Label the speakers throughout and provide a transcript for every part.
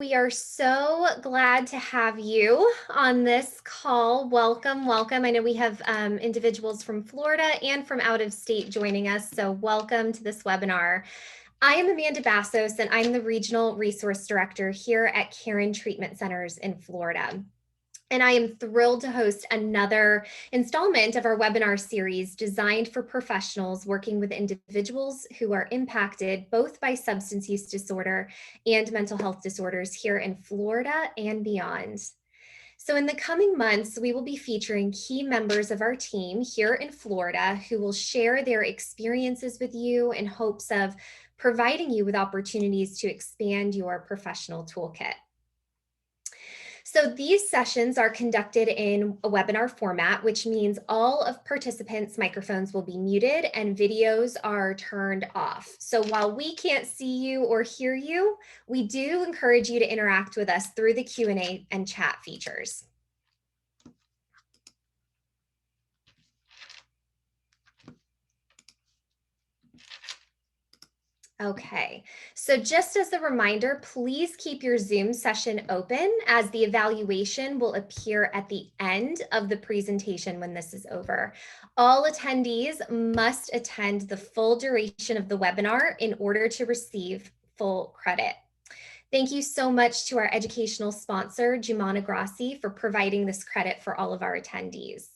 Speaker 1: We are so glad to have you on this call. Welcome, welcome. I know we have individuals from Florida and from out of state joining us, so welcome to this webinar. I am Amanda Bassos, and I'm the Regional Resource Director here at Caron Treatment Centers in Florida. And I am thrilled to host another installment of our webinar series designed for professionals working with individuals who are impacted both by substance use disorder and mental health disorders here in Florida and beyond. So in the coming months, we will be featuring key members of our team here in Florida who will share their experiences with you in hopes of providing you with opportunities to expand your professional toolkit. So these sessions are conducted in a webinar format, which means all of participants' microphones will be muted and videos are turned off. So while we can't see you or hear you, we do encourage you to interact with us through the Q&A and chat features. Okay, so just as a reminder, please keep your Zoom session open as the evaluation will appear at the end of the presentation when this is over. All attendees must attend the full duration of the webinar in order to receive full credit. Thank you so much to our educational sponsor, Jumana Grassi, for providing this credit for all of our attendees.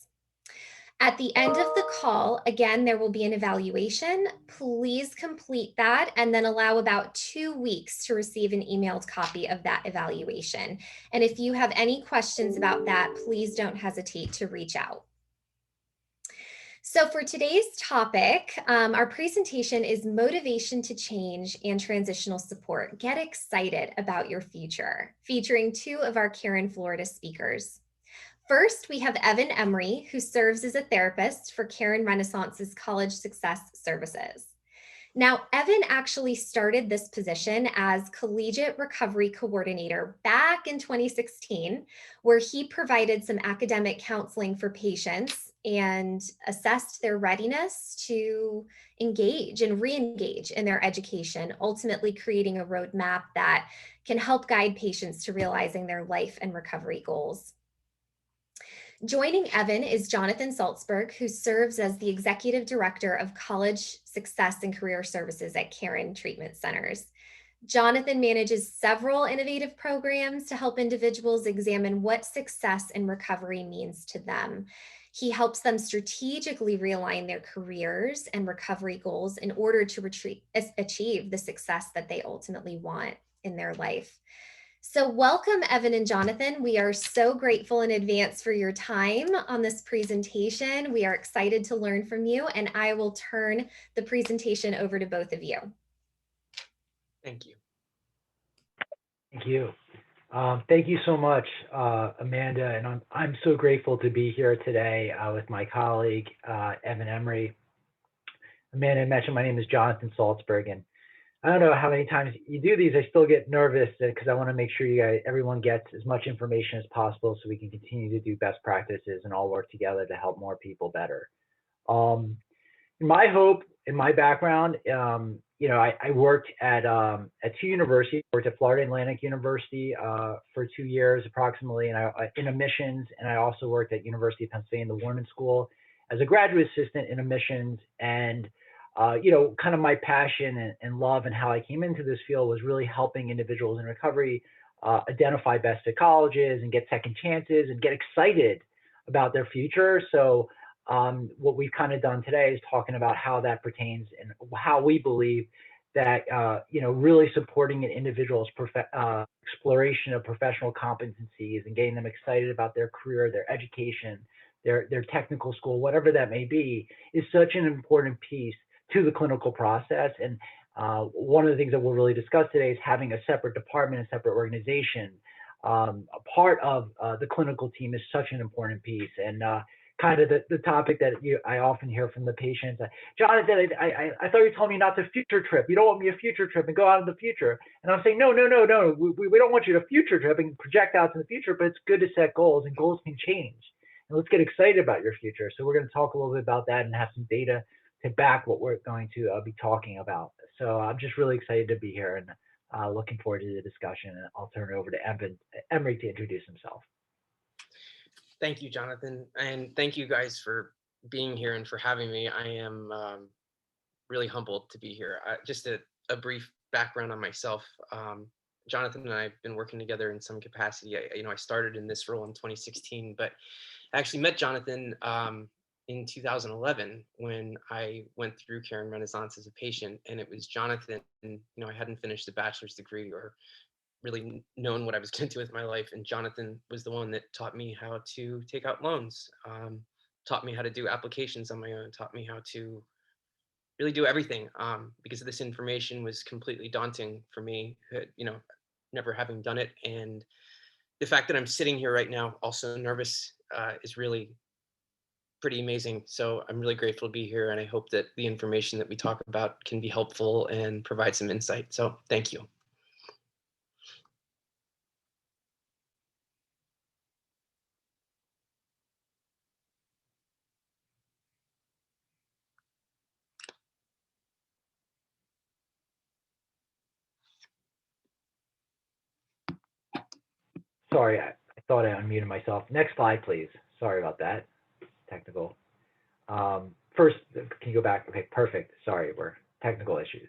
Speaker 1: At the end of the call, again, there will be an evaluation. Please complete that and then allow about 2 weeks to receive an emailed copy of that evaluation. And if you have any questions about that, please don't hesitate to reach out. So for today's topic, our presentation is Motivation to Change and Transitional Support. Get excited about your future, featuring 2 of our Caron, Florida speakers. First, we have Emery, who serves as a therapist for Caron Renaissance's College Success Services. Now, Evan actually started this position as Collegiate Recovery Coordinator back in 2016, where he provided some academic counseling for patients and assessed their readiness to engage and re-engage in their education, ultimately creating a roadmap that can help guide patients to realizing their life and recovery goals. Joining Evan is Jonathan Saltzburg, who serves as the Executive Director of College Success and Career Services at Caron Treatment Centers. Jonathan manages several innovative programs to help individuals examine what success in recovery means to them. He helps them strategically realign their careers and recovery goals in order to achieve the success that they ultimately want in their life. So welcome, Evan and Jonathan. We are so grateful in advance for your time on this presentation. We are excited to learn from you, and I will turn the presentation over to both of you.
Speaker 2: Thank you.
Speaker 3: Thank you. Thank you so much, Amanda, and I'm so grateful to be here today with my colleague, Evan Emery. Amanda mentioned my name is Jonathan Saltzburg, and I don't know how many times you do these, I still get nervous because I want to make sure everyone gets as much information as possible so we can continue to do best practices and all work together to help more people better. My hope in my background, I worked at 2 universities. I worked at Florida Atlantic University for 2 years approximately, and in admissions, and I also worked at University of Pennsylvania, the Warman School, as a graduate assistant in admissions. And kind of my passion and love and how I came into this field was really helping individuals in recovery identify best fit colleges and get second chances and get excited about their future. So what we've kind of done today is talking about how that pertains and how we believe that, really supporting an individual's exploration of professional competencies and getting them excited about their career, their education, their technical school, whatever that may be, is such an important piece to the clinical process. And one of the things that we'll really discuss today is having a separate department, a separate organization. A part of the clinical team is such an important piece. And kind of the topic that I often hear from the patients, Jonathan, I thought you told me not to future trip. You don't want me a future trip and go out in the future. And I'm saying, no. We don't want you to future trip and project out to the future, but it's good to set goals, and goals can change. And let's get excited about your future. So we're going to talk a little bit about that and have some data to back what we're going to be talking about. So I'm just really excited to be here, and Looking forward to the discussion, and I'll turn it over to Emery to introduce himself.
Speaker 2: Thank you, Jonathan, and thank you guys for being here and for having me. I am really humbled to be here. Just a brief background on myself. Jonathan and I have been working together in some capacity. I started in this role in 2016, but I actually met Jonathan in 2011 when I went through Caron Renaissance as a patient, and it was Jonathan. I hadn't finished a bachelor's degree or really known what I was going to do with my life, and Jonathan was the one that taught me how to take out loans, taught me how to do applications on my own, taught me how to really do everything, because this information was completely daunting for me, never having done it. And the fact that I'm sitting here right now, also nervous, is really pretty amazing. So I'm really grateful to be here, and I hope that the information that we talk about can be helpful and provide some insight. So thank you.
Speaker 3: Sorry, I thought I unmuted myself. Next slide, please. Sorry about that. Technical. First, can you go back? Okay, perfect. Sorry, we're technical issues.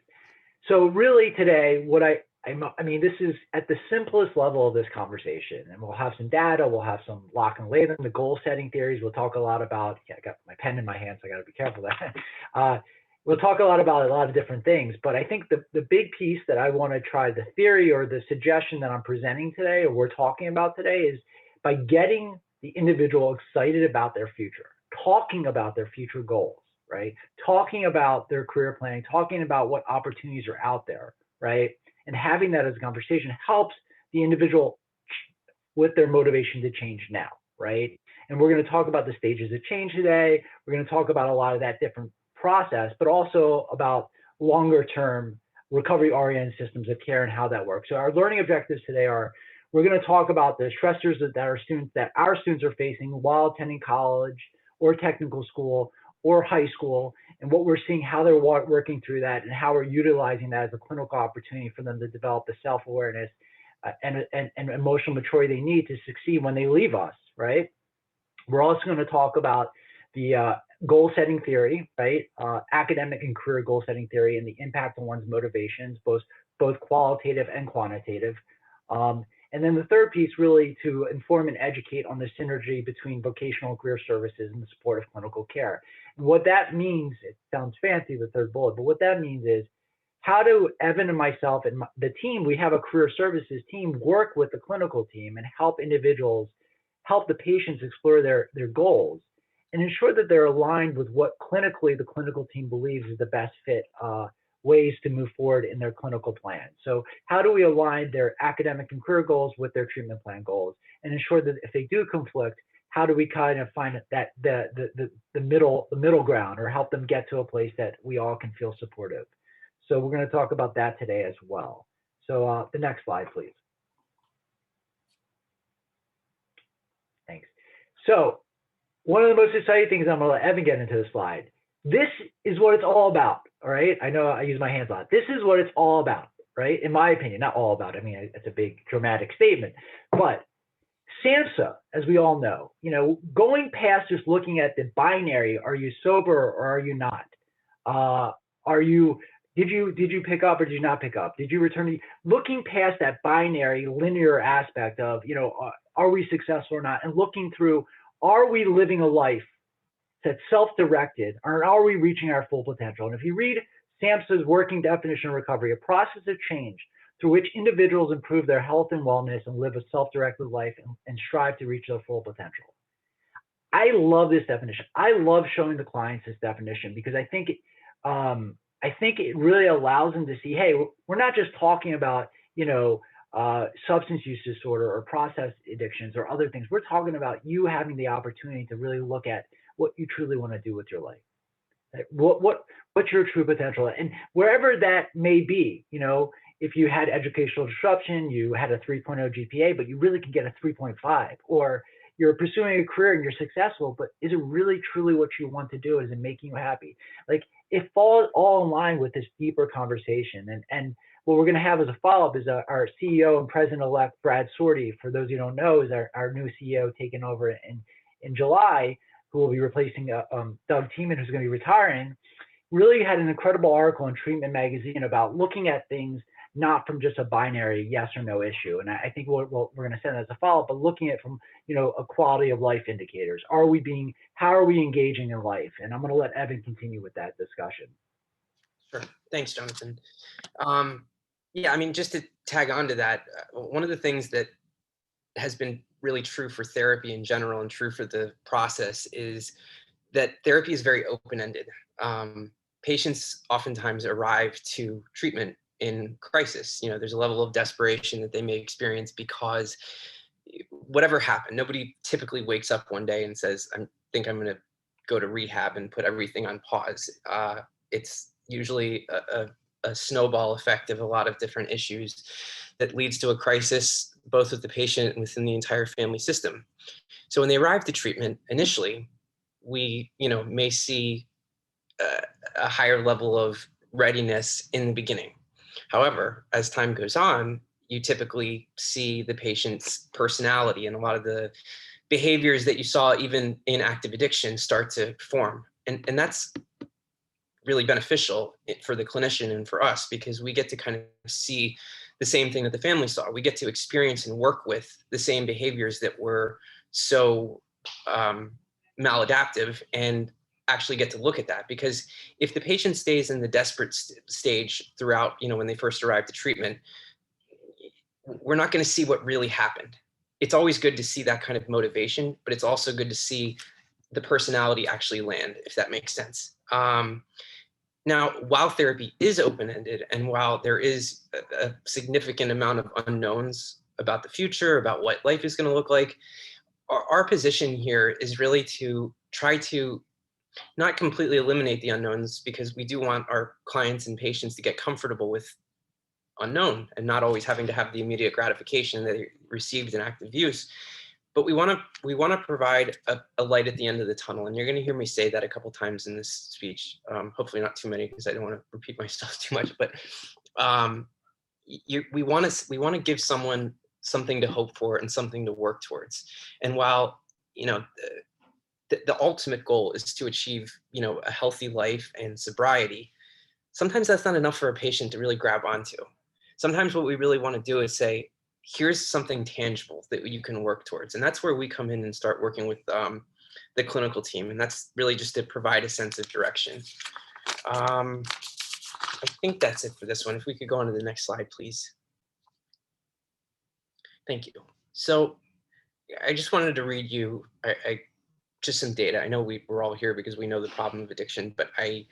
Speaker 3: So really today, this is at the simplest level of this conversation, and we'll have some data, we'll have some lock and lather, the goal setting theories. We'll talk a lot about, I got my pen in my hand, so I got to be careful there. We'll talk a lot about a lot of different things, but I think the big piece that I want to try, the theory or the suggestion that I'm presenting today, or we're talking about today, is by getting the individual excited about their future, talking about their future goals, right? Talking about their career planning, talking about what opportunities are out there, right? And having that as a conversation helps the individual with their motivation to change now, right? And we're going to talk about the stages of change today. We're going to talk about a lot of that different process, but also about longer term recovery-oriented systems of care and how that works. So our learning objectives today are, we're going to talk about the stressors that our students are facing while attending college or technical school or high school, and what we're seeing, how they're working through that, and how we're utilizing that as a clinical opportunity for them to develop the self-awareness and emotional maturity they need to succeed when they leave us, right? We're also going to talk about the goal setting theory, right? Academic and career goal setting theory and the impact on one's motivations, both qualitative and quantitative. And then the third piece, really to inform and educate on the synergy between vocational career services and the support of clinical care. And what that means, it sounds fancy, the third bullet, but what that means is, how do Evan and myself and the team, we have a career services team, work with the clinical team and help individuals, help the patients explore their goals and ensure that they're aligned with what clinically the clinical team believes is the best fit ways to move forward in their clinical plan. So how do we align their academic and career goals with their treatment plan goals and ensure that if they do conflict, how do we kind of find that the middle ground, or help them get to a place that we all can feel supportive? So we're going to talk about that today as well. So the next slide, please. Thanks. So one of the most exciting things, I'm going to let Evan get into the slide. This is what it's all about, all right? I know I use my hands a lot. This is what it's all about, right? In my opinion, not all about. I mean, it's a big dramatic statement, but SAMHSA, as we all know, going past just looking at the binary, are you sober or are you not? Did you pick up or did you not pick up? Did you return? Looking past that binary linear aspect of, are we successful or not? And looking through, are we living a life that's self-directed, or are we reaching our full potential? And if you read SAMHSA's working definition of recovery, a process of change through which individuals improve their health and wellness and live a self-directed life and strive to reach their full potential. I love this definition. I love showing the clients this definition because I think it really allows them to see, hey, we're not just talking about, substance use disorder or process addictions or other things. We're talking about you having the opportunity to really look at what you truly want to do with your life. What's your true potential? And wherever that may be, if you had educational disruption, you had a 3.0 GPA, but you really can get a 3.5, or you're pursuing a career and you're successful, but is it really truly what you want to do? Is it making you happy? Like, it falls all in line with this deeper conversation. And what we're going to have as a follow-up is our CEO and President-elect Brad Sorty, for those who don't know, is our new CEO taking over in July, who will be replacing Doug Tiemann, who's going to be retiring. Really had an incredible article in Treatment Magazine about looking at things not from just a binary yes or no issue. And I think we're going to send that as a follow-up, but looking at it from, a quality of life indicators. How are we engaging in life? And I'm going to let Evan continue with that discussion.
Speaker 2: Sure. Thanks, Jonathan. Yeah, I mean, just to tag on to that, one of the things that has been really true for therapy in general and true for the process is that therapy is very open-ended. Patients oftentimes arrive to treatment in crisis. There's a level of desperation that they may experience because whatever happened, nobody typically wakes up one day and says, I think I'm going to go to rehab and put everything on pause. It's usually a snowball effect of a lot of different issues that leads to a crisis, both with the patient and within the entire family system. So when they arrive to treatment initially, we may see a higher level of readiness in the beginning. However, as time goes on, you typically see the patient's personality and a lot of the behaviors that you saw even in active addiction start to form. And that's really beneficial for the clinician and for us, because we get to kind of see the same thing that the family saw. We get to experience and work with the same behaviors that were so maladaptive, and actually get to look at that. Because if the patient stays in the desperate stage throughout, when they first arrive to treatment, we're not going to see what really happened. It's always good to see that kind of motivation, but it's also good to see the personality actually land, if that makes sense. Now, while therapy is open-ended, and while there is a significant amount of unknowns about the future, about what life is going to look like, our position here is really to try to not completely eliminate the unknowns, because we do want our clients and patients to get comfortable with unknown and not always having to have the immediate gratification that they received in active use. But we want to provide a light at the end of the tunnel, and you're going to hear me say that a couple times in this speech. Hopefully not too many, because I don't want to repeat myself too much. But we want to give someone something to hope for and something to work towards. And while the ultimate goal is to achieve a healthy life and sobriety, sometimes that's not enough for a patient to really grab onto. Sometimes what we really want to do is say, here's something tangible that you can work towards. And that's where we come in and start working with the clinical team. And that's really just to provide a sense of direction. I think that's it for this one. If we could go on to the next slide, please. Thank you. So I just wanted to read you just some data. I know we're all here because we know the problem of addiction, but I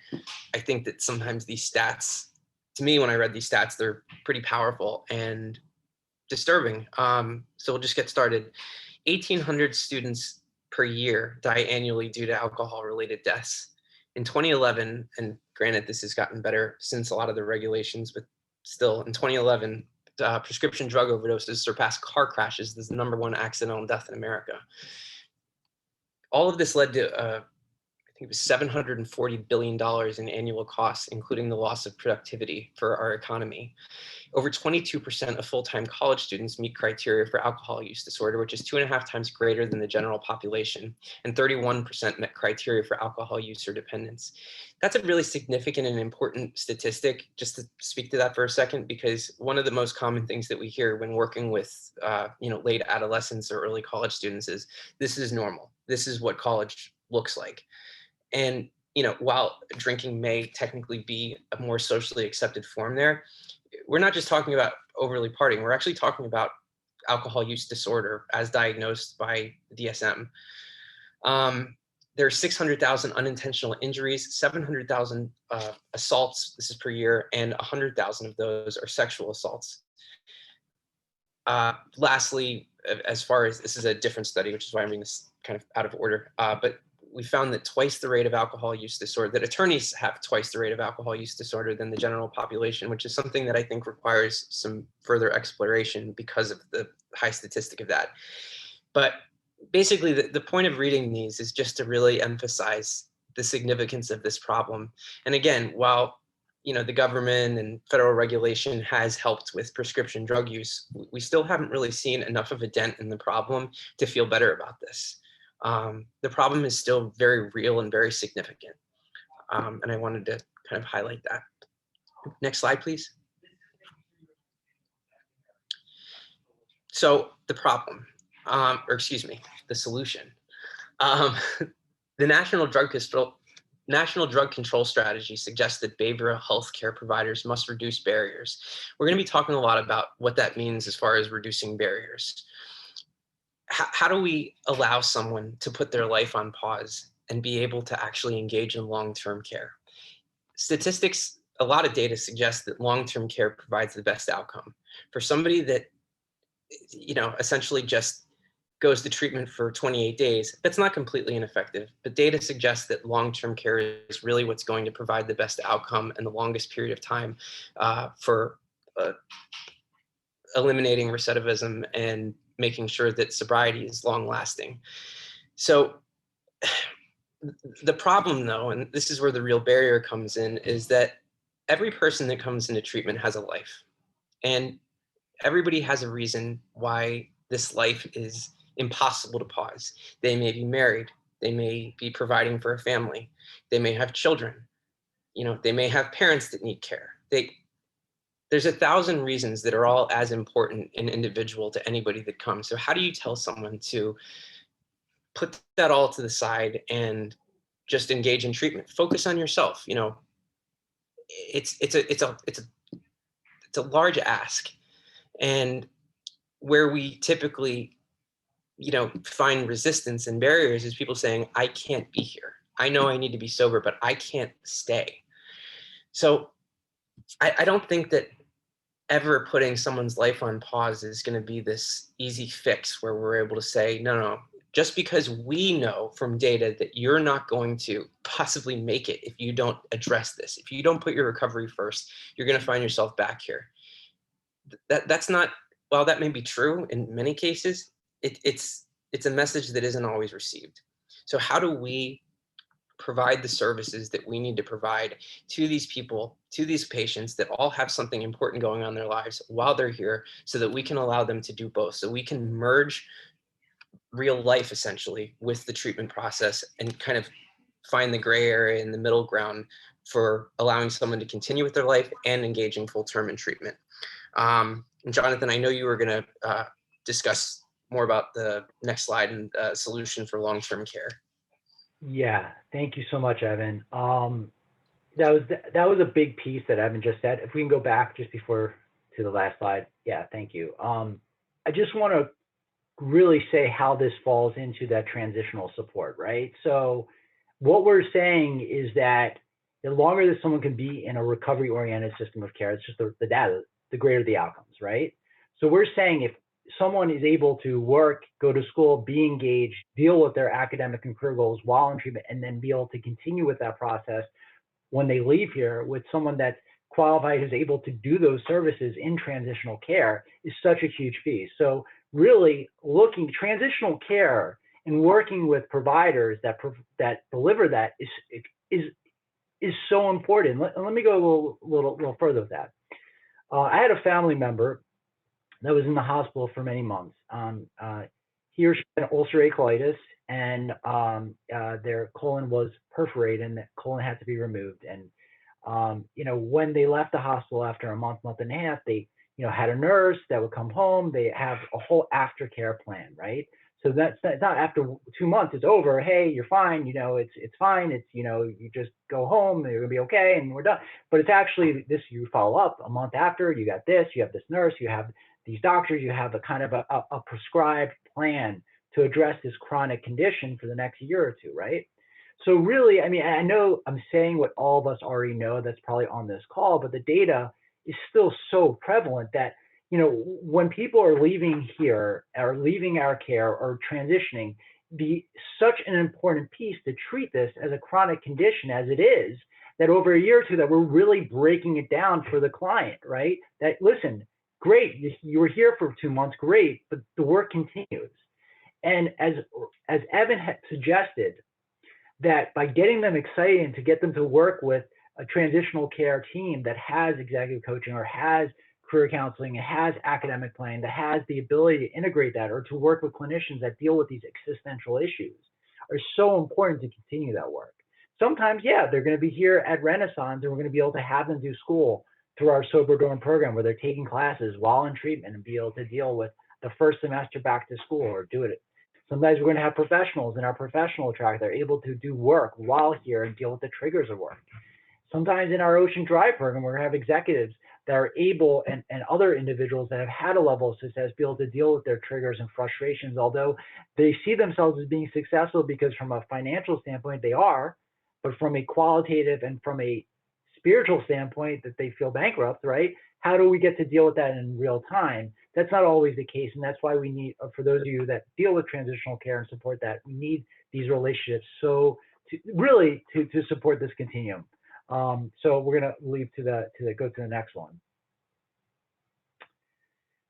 Speaker 2: think that sometimes these stats, to me, when I read these stats, they're pretty powerful and disturbing. So we'll just get started. 1,800 students per year die annually due to alcohol-related deaths. In 2011, and granted, this has gotten better since a lot of the regulations, but still, in 2011, prescription drug overdoses surpassed car crashes as the #1 accidental death in America. All of this led to I think it was $740 billion in annual costs, including the loss of productivity for our economy. Over 22% of full-time college students meet criteria for alcohol use disorder, which is 2.5 times greater than the general population, and 31% met criteria for alcohol use or dependence. That's a really significant and important statistic, just to speak to that for a second, because one of the most common things that we hear when working with late adolescents or early college students is, this is normal. This is what college looks like. And while drinking may technically be a more socially accepted form there, we're not just talking about overly partying. We're actually talking about alcohol use disorder as diagnosed by DSM. There are 600,000 unintentional injuries, 700,000 assaults, this is per year, and 100,000 of those are sexual assaults. Lastly, as far as, this is a different study, which is why I'm reading this kind of out of order, but we found that twice the rate of alcohol use disorder, that attorneys have twice the rate of alcohol use disorder than the general population, which is something that I think requires some further exploration because of the high statistic of that. But basically, the point of reading these is just to really emphasize the significance of this problem. And again, while the government and federal regulation has helped with prescription drug use, we still haven't really seen enough of a dent in the problem to feel better about this. The problem is still very real and very significant. And I wanted to kind of highlight that. Next slide, please. So the problem, or excuse me, the solution. The National Drug Control Strategy suggests that behavioral health care providers must reduce barriers. We're going to be talking a lot about what that means as far as reducing barriers. How do we allow someone to put their life on pause and be able to actually engage in long-term care? Statistics, a lot of data suggests that long-term care provides the best outcome. For somebody that, essentially just goes to treatment for 28 days, that's not completely ineffective, but data suggests that long-term care is really what's going to provide the best outcome and the longest period of time for eliminating recidivism and making sure that sobriety is long-lasting. So the problem, though, and this is where the real barrier comes in, is that every person that comes into treatment has a life, and everybody has a reason why this life is impossible to pause. They may be married, they may be providing for a family, they may have children, they may have parents that need care. There's 1,000 reasons that are all as important and individual to anybody that comes. So how do you tell someone to put that all to the side and just engage in treatment? Focus on yourself. It's a large ask, and where we typically find resistance and barriers is people saying, I can't be here. I know I need to be sober, but I can't stay. So I don't think that ever putting someone's life on pause is going to be this easy fix where we're able to say, no, just because we know from data that you're not going to possibly make it if you don't address this, if you don't put your recovery first, you're going to find yourself back here. That's not, while that may be true in many cases, it's a message that isn't always received. So how do we provide the services that we need to provide to these people, to these patients that all have something important going on in their lives while they're here, so that we can allow them to do both, so we can merge real life essentially with the treatment process and kind of find the gray area in the middle ground for allowing someone to continue with their life and engaging full term in treatment. And Jonathan, I know you were going to discuss more about the next slide and solution for long-term care.
Speaker 3: Yeah, thank you so much, Evan. That was a big piece that Evan just said. If we can go back just before to the last slide. Yeah, thank you. I just want to really say how this falls into that transitional support, right? So what we're saying is that the longer that someone can be in a recovery-oriented system of care, it's just the data, the greater the outcomes, right? So we're saying if someone is able to work, go to school, be engaged, deal with their academic and career goals while in treatment, and then be able to continue with that process when they leave here with someone that's qualified, who's able to do those services in transitional care, is such a huge piece. So really looking transitional care and working with providers that deliver that is so important. Let me go a little further with that. I had a family member that was in the hospital for many months. He or she had ulcerative colitis, and their colon was perforated, and the colon had to be removed. And when they left the hospital after a month and a half, they had a nurse that would come home. They have a whole aftercare plan, right? So that's not after 2 months, it's over. Hey, you're fine. It's fine. It's, you just go home, you're gonna be okay, and we're done. But it's actually this, you follow up a month after, you got this, you have this nurse, you have these doctors, you have a kind of a prescribed plan to address this chronic condition for the next year or two, right? So really, I mean, I know I'm saying what all of us already know that's probably on this call, but the data is still so prevalent that, when people are leaving here or leaving our care or transitioning, such an important piece to treat this as a chronic condition as it is, that over a year or two that we're really breaking it down for the client, right? That, listen, great, you were here for 2 months, great, but the work continues. And as Evan had suggested, that by getting them excited and to get them to work with a transitional care team that has executive coaching or has career counseling, it has academic planning, that has the ability to integrate that or to work with clinicians that deal with these existential issues are so important to continue that work. Sometimes, yeah, they're going to be here at Renaissance and we're going to be able to have them do school through our Sober Dorm program where they're taking classes while in treatment and be able to deal with the first semester back to school or do it. Sometimes we're going to have professionals in our professional track that are able to do work while here and deal with the triggers of work. Sometimes in our Ocean Drive program, we're going to have executives that are able and other individuals that have had a level of success be able to deal with their triggers and frustrations, although they see themselves as being successful because from a financial standpoint, they are, but from a qualitative and from a spiritual standpoint that they feel bankrupt, right? How do we get to deal with that in real time? That's not always the case. And that's why we need, for those of you that deal with transitional care and support that, we need these relationships so to support this continuum. So we're going to leave go to the next one.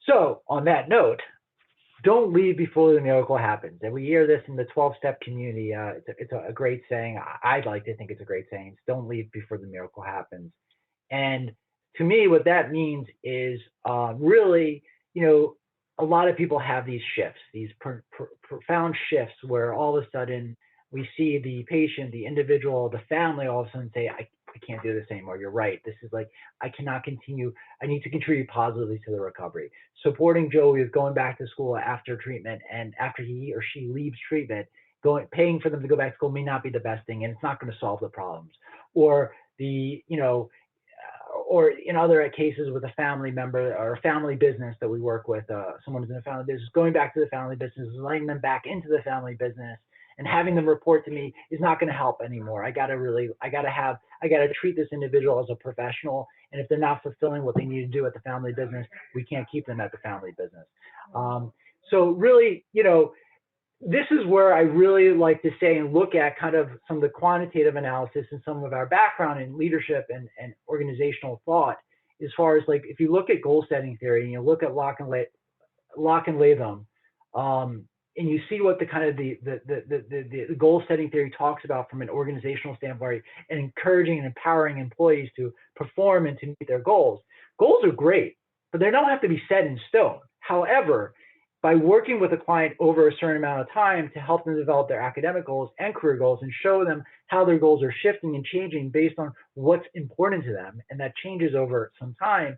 Speaker 3: So on that note, don't leave before the miracle happens. And we hear this in the 12-step community. It's a great saying. I'd like to think it's a great saying. It's don't leave before the miracle happens. And to me, what that means is really, a lot of people have these shifts, these profound shifts where all of a sudden we see the patient, the individual, the family all of a sudden say, I can't do this anymore. You're right. This is like, I cannot continue. I need to contribute positively to the recovery. Supporting Joey with going back to school after treatment, and after he or she leaves treatment, paying for them to go back to school may not be the best thing, and it's not going to solve the problems. Or or in other cases with a family member or a family business that we work with, someone who's in a family business, going back to the family business, letting them back into the family business, and having them report to me is not going to help anymore. I got to treat this individual as a professional. And if they're not fulfilling what they need to do at the family business, we can't keep them at the family business. So really, this is where I really like to say and look at kind of some of the quantitative analysis and some of our background in leadership and organizational thought, as far as like, if you look at goal setting theory and you look at Locke and Latham, and you see what the kind of the goal setting theory talks about from an organizational standpoint, and encouraging and empowering employees to perform and to meet their goals. Goals are great, but they don't have to be set in stone. However, by working with a client over a certain amount of time to help them develop their academic goals and career goals and show them how their goals are shifting and changing based on what's important to them, and that changes over some time,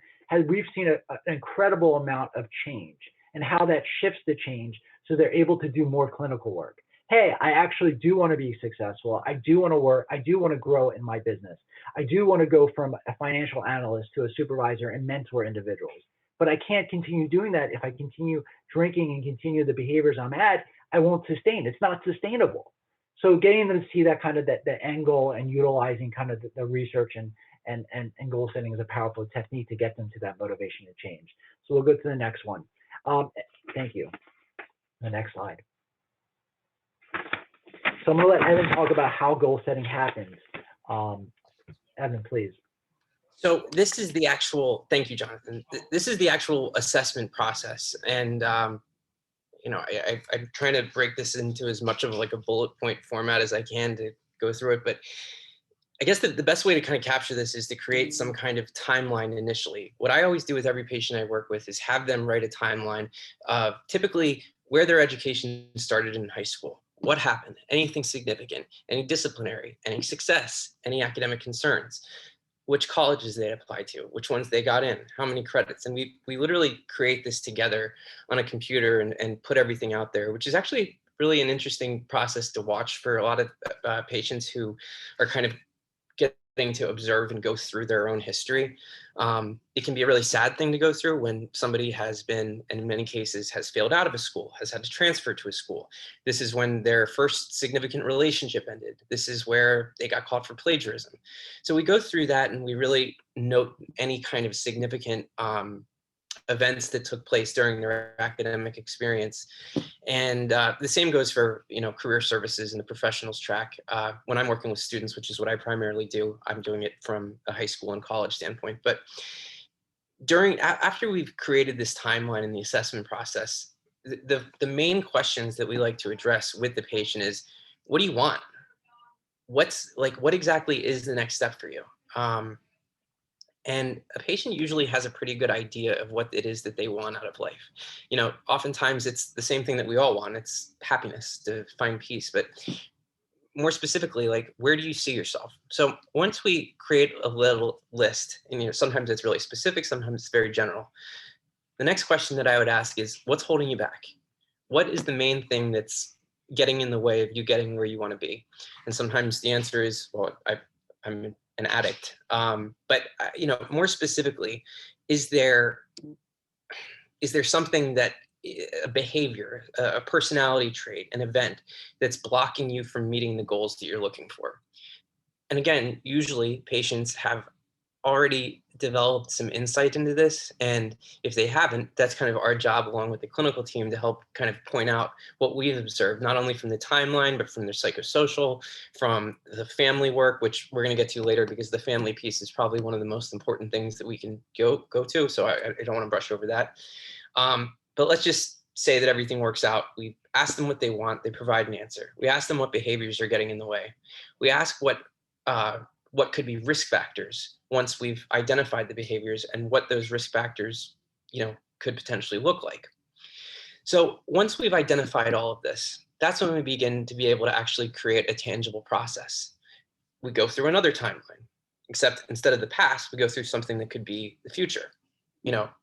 Speaker 3: we've seen an incredible amount of change and how that shifts the change so they're able to do more clinical work. Hey, I actually do want to be successful. I do want to work. I do want to grow in my business. I do want to go from a financial analyst to a supervisor and mentor individuals. But I can't continue doing that if I continue drinking and continue the behaviors I'm at. I won't sustain. It's not sustainable. So getting them to see that kind of that angle and utilizing kind of the research and goal setting is a powerful technique to get them to that motivation to change. So we'll go to the next one. Thank you. The next slide. So I'm going to let Evan talk about how goal setting happens. Evan, please.
Speaker 2: So this is the actual, thank you, Jonathan. This is the actual assessment process. And, I'm trying to break this into as much of like a bullet point format as I can to go through it. But I guess the best way to kind of capture this is to create some kind of timeline initially. What I always do with every patient I work with is have them write a timeline of typically where their education started in high school. What happened? Anything significant? Any disciplinary? Any success? Any academic concerns? Which colleges they applied to, which ones they got in, how many credits. And we literally create this together on a computer and put everything out there, which is actually really an interesting process to watch for a lot of patients who are kind of getting to observe and go through their own history. It can be a really sad thing to go through when somebody has been, and in many cases, has failed out of a school, has had to transfer to a school. This is when their first significant relationship ended. This is where they got caught for plagiarism. So we go through that and we really note any kind of significant events that took place during their academic experience. And the same goes for, career services and the professionals track. When I'm working with students, which is what I primarily do, I'm doing it from a high school and college standpoint. But after we've created this timeline in the assessment process, the main questions that we like to address with the patient is, what do you want? What exactly is the next step for you? And a patient usually has a pretty good idea of what it is that they want out of life. Oftentimes it's the same thing that we all want. It's happiness, to find peace. But more specifically, like, where do you see yourself? So once we create a little list, and sometimes it's really specific, sometimes it's very general. The next question that I would ask is, what's holding you back? What is the main thing that's getting in the way of you getting where you want to be? And sometimes the answer is, well, I'm an addict. But more specifically, is there something that a behavior, a personality trait, an event that's blocking you from meeting the goals that you're looking for? And again, usually patients have already developed some insight into this. And if they haven't, that's kind of our job along with the clinical team to help kind of point out what we've observed, not only from the timeline, but from their psychosocial, from the family work, which we're going to get to later, because the family piece is probably one of the most important things that we can go to. So I don't want to brush over that. But let's just say that everything works out. We ask them what they want, they provide an answer. We ask them what behaviors are getting in the way. We ask what could be risk factors once we've identified the behaviors and what those risk factors, could potentially look like. So once we've identified all of this, that's when we begin to be able to actually create a tangible process. We go through another timeline, except instead of the past, we go through something that could be the future.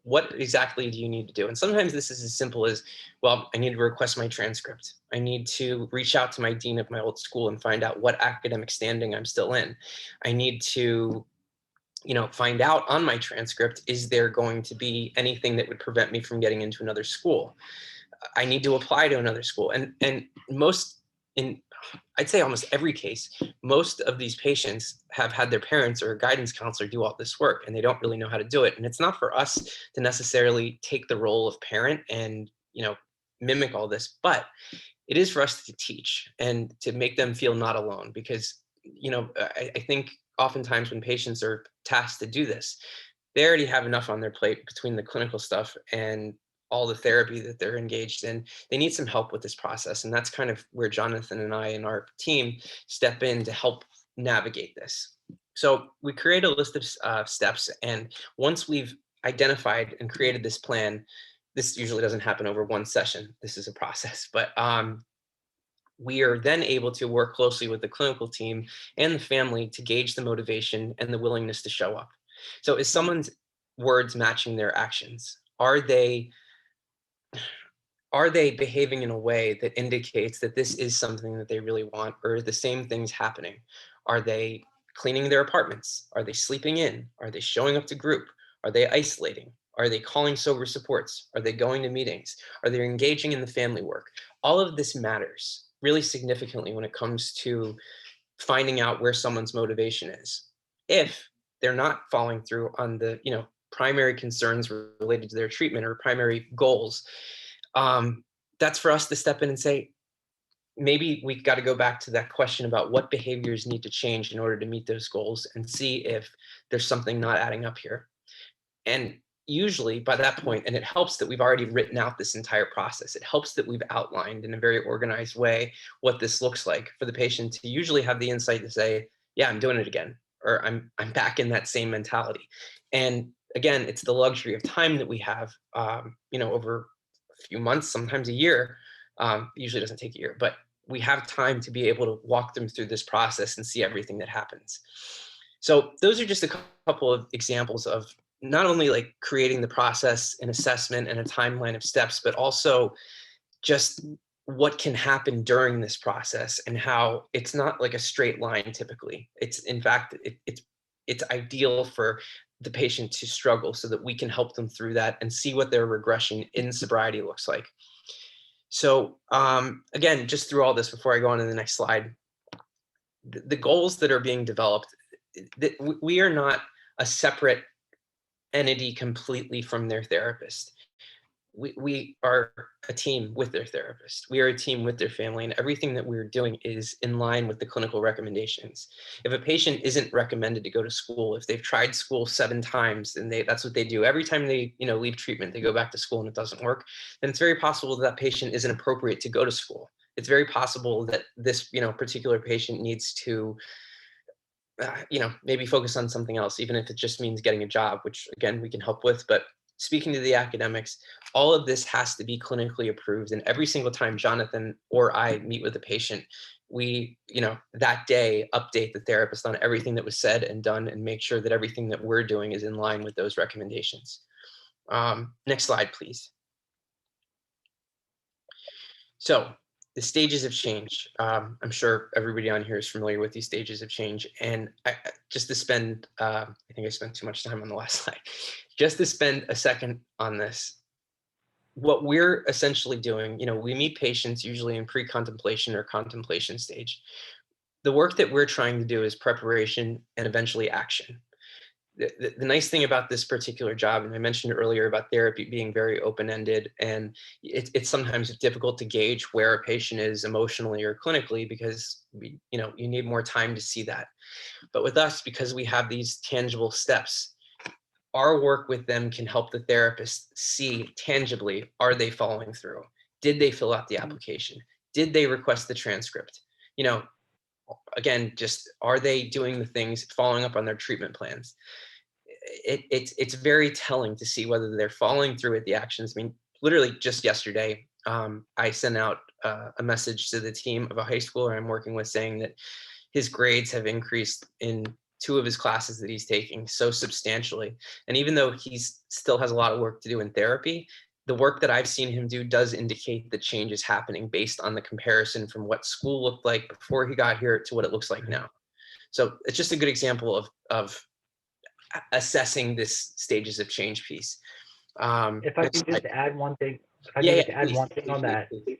Speaker 2: What exactly do you need to do? And sometimes this is as simple as, well, I need to request my transcript. I need to reach out to my dean of my old school and find out what academic standing I'm still in. I need to, find out on my transcript, is there going to be anything that would prevent me from getting into another school? I need to apply to another school. And I'd say almost every case, most of these patients have had their parents or a guidance counselor do all this work, and they don't really know how to do it. And it's not for us to necessarily take the role of parent and, mimic all this, but it is for us to teach and to make them feel not alone. Because, I think oftentimes when patients are tasked to do this, they already have enough on their plate between the clinical stuff and all the therapy that they're engaged in. They need some help with this process. And that's kind of where Jonathan and I and our team step in to help navigate this. So we create a list of steps. And once we've identified and created this plan, this usually doesn't happen over one session. This is a process, but we are then able to work closely with the clinical team and the family to gauge the motivation and the willingness to show up. So is someone's words matching their actions? Are they behaving in a way that indicates that this is something that they really want, or are the same things happening? Are they cleaning their apartments? Are they sleeping in? Are they showing up to group? Are they isolating? Are they calling sober supports? Are they going to meetings? Are they engaging in the family work? All of this matters really significantly when it comes to finding out where someone's motivation is. If they're not following through on the, primary concerns related to their treatment or primary goals, that's for us to step in and say, maybe we've got to go back to that question about what behaviors need to change in order to meet those goals, and see if there's something not adding up here. And usually by that point, and it helps that we've already written out this entire process. It helps that we've outlined in a very organized way what this looks like for the patient to usually have the insight to say, yeah, I'm doing it again, or I'm back in that same mentality. And again, it's the luxury of time that we have, over a few months, sometimes a year. Usually doesn't take a year, but we have time to be able to walk them through this process and see everything that happens. So those are just a couple of examples of not only like creating the process, an assessment, and a timeline of steps, but also just what can happen during this process and how it's not like a straight line typically. It's in fact, it's ideal for the patient to struggle so that we can help them through that and see what their regression in sobriety looks like. So again, just through all this, before I go on to the next slide, the goals that are being developed, we are not a separate entity completely from their therapist. We are a team with their therapist. We are a team with their family, and everything that we're doing is in line with the clinical recommendations. If a patient isn't recommended to go to school, if they've tried school 7 times and that's what they do every time they leave treatment, they go back to school and it doesn't work, then it's very possible that patient isn't appropriate to go to school. It's very possible that this particular patient needs to maybe focus on something else, even if it just means getting a job, which again, we can help with. But speaking to the academics, all of this has to be clinically approved. And every single time Jonathan or I meet with a patient, we, that day update the therapist on everything that was said and done and make sure that everything that we're doing is in line with those recommendations. Next slide, please. So the stages of change. I'm sure everybody on here is familiar with these stages of change. And just to spend, I think I spent too much time on the last slide, just to spend a second on this. What we're essentially doing, we meet patients usually in pre-contemplation or contemplation stage. The work that we're trying to do is preparation and eventually action. The nice thing about this particular job, and I mentioned earlier about therapy being very open-ended, and it's sometimes difficult to gauge where a patient is emotionally or clinically because you need more time to see that. But with us, because we have these tangible steps, our work with them can help the therapist see tangibly, are they following through? Did they fill out the application? Did they request the transcript? Again, just are they doing the things, following up on their treatment plans? It's very telling to see whether they're following through with the actions. I mean, literally just yesterday, I sent out a message to the team of a high schooler I'm working with saying that his grades have increased in 2 of his classes that he's taking so substantially. And even though he's still has a lot of work to do in therapy, the work that I've seen him do does indicate that change is happening based on the comparison from what school looked like before he got here to what it looks like now. So it's just a good example of assessing this stages of change piece.
Speaker 3: If I could just add one thing,
Speaker 2: please,
Speaker 3: on that,
Speaker 2: please.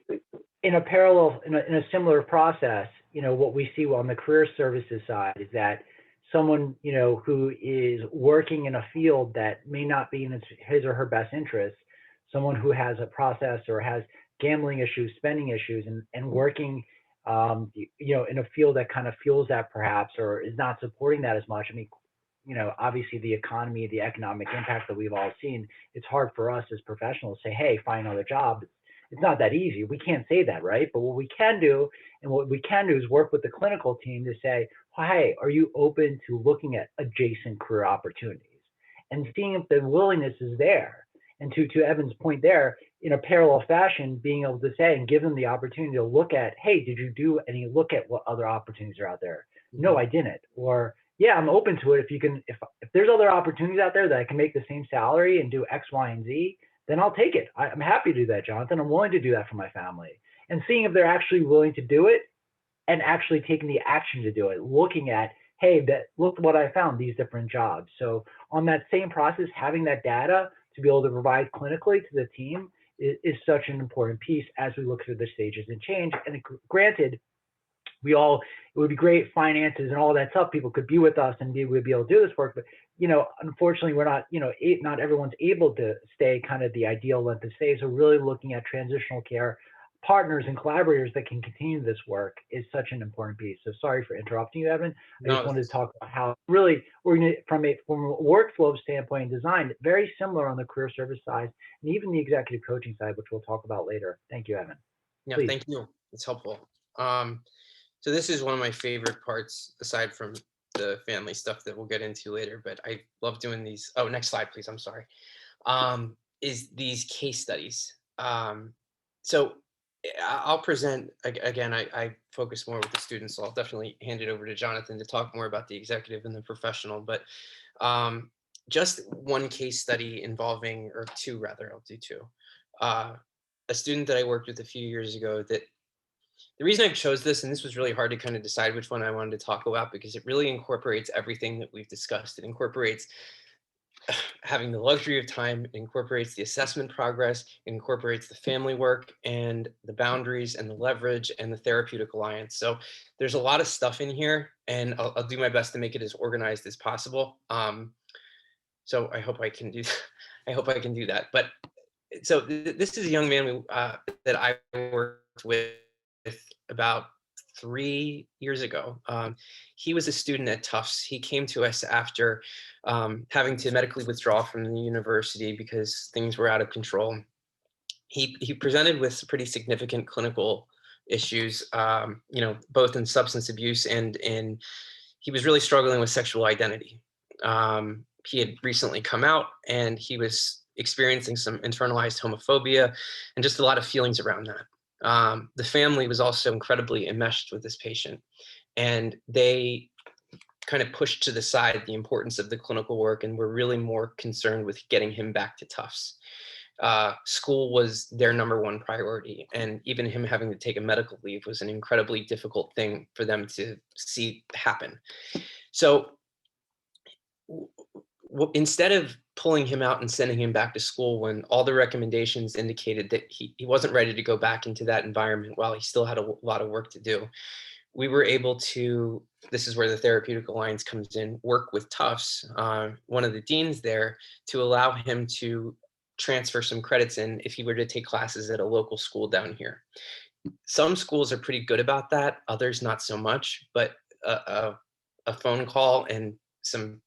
Speaker 3: in a parallel, in a similar process, what we see on the career services side is that someone, who is working in a field that may not be in his or her best interest, someone who has a process or has gambling issues, spending issues, and working, in a field that kind of fuels that perhaps, or is not supporting that as much. I mean, obviously the economy, the economic impact that we've all seen, it's hard for us as professionals to say, hey, find another job. It's not that easy. We can't say that, right? But what we can do is work with the clinical team to say, hey, are you open to looking at adjacent career opportunities and seeing if the willingness is there? And to Evan's point there, in a parallel fashion, being able to say and give them the opportunity to look at, hey, did you do any look at what other opportunities are out there? No, I didn't. Or yeah, I'm open to it. If there's other opportunities out there that I can make the same salary and do X, Y, and Z, then I'll take it. I'm happy to do that, Jonathan. I'm willing to do that for my family. And seeing if they're actually willing to do it and actually taking the action to do it, looking at, hey, look what I found, these different jobs. So on that same process, having that data to be able to provide clinically to the team is such an important piece as we look through the stages and change. And granted, it would be great finances and all that stuff. People could be with us and we'd be able to do this work. But, unfortunately, we're not, not everyone's able to stay kind of the ideal length of stay. So really looking at transitional care partners and collaborators that can continue this work is such an important piece. So sorry for interrupting you, Evan. I just wanted to talk about how really from a workflow standpoint and design, very similar on the career service side and even the executive coaching side, which we'll talk about later. Thank you, Evan.
Speaker 2: Yeah,
Speaker 3: Please.
Speaker 2: Thank you. It's helpful. So this is one of my favorite parts, aside from the family stuff that we'll get into later, but I love doing these. Oh, next slide, please. I'm sorry. Is these case studies. So I'll present, again, I focus more with the students, so I'll definitely hand it over to Jonathan to talk more about the executive and the professional, but just one case study involving, or two rather, I'll do two. A student that I worked with a few years ago that the reason I chose this, and this was really hard to kind of decide which one I wanted to talk about because it really incorporates everything that we've discussed. It incorporates having the luxury of time, it incorporates the assessment progress, it incorporates the family work and the boundaries and the leverage and the therapeutic alliance. So there's a lot of stuff in here and I'll do my best to make it as organized as possible. So I hope I can do, I hope I can do that. But so this is a young man that I worked with about 3 years ago. He was a student at Tufts. He came to us after having to medically withdraw from the university because things were out of control. He presented with pretty significant clinical issues, both in substance abuse and in he was really struggling with sexual identity. He had recently come out and he was experiencing some internalized homophobia and just a lot of feelings around that. The family was also incredibly enmeshed with this patient, and they kind of pushed to the side the importance of the clinical work and were really more concerned with getting him back to Tufts. School was their number one priority, and even him having to take a medical leave was an incredibly difficult thing for them to see happen. So instead of pulling him out and sending him back to school when all the recommendations indicated that he wasn't ready to go back into that environment while he still had a lot of work to do, we were able to, this is where the Therapeutic Alliance comes in, work with Tufts, one of the deans there, to allow him to transfer some credits in if he were to take classes at a local school down here. Some schools are pretty good about that, others not so much, but a phone call and some,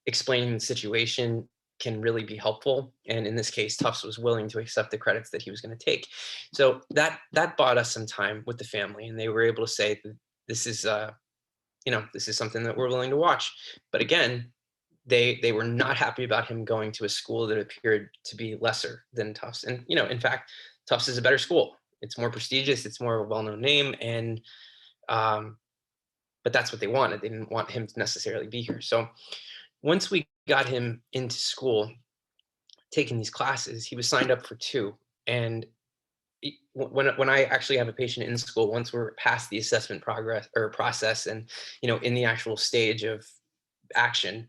Speaker 2: explaining the situation can really be helpful. And in this case, Tufts was willing to accept the credits that he was going to take. So that bought us some time with the family, and they were able to say that this is, this is something that we're willing to watch. But again, they were not happy about him going to a school that appeared to be lesser than Tufts. And, in fact, Tufts is a better school. It's more prestigious. It's more of a well-known name. And, but that's what they wanted. They didn't want him to necessarily be here. So once we got him into school, taking these classes, he was signed up for 2. And when I actually have a patient in school, once we're past the assessment process and, in the actual stage of action,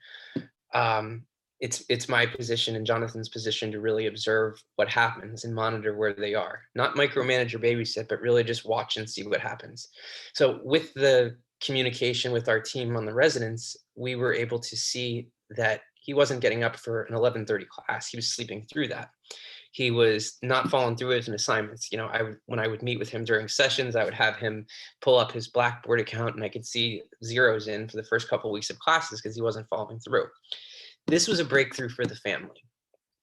Speaker 2: it's my position and Jonathan's position to really observe what happens and monitor where they are. Not micromanage or babysit, but really just watch and see what happens. So with the communication with our team on the residents, we were able to see that he wasn't getting up for an 11:30 class. He was sleeping through that. He was not following through with his assignments. When I would meet with him during sessions, I would have him pull up his Blackboard account and I could see zeros in for the first couple of weeks of classes because he wasn't following through. This was a breakthrough for the family.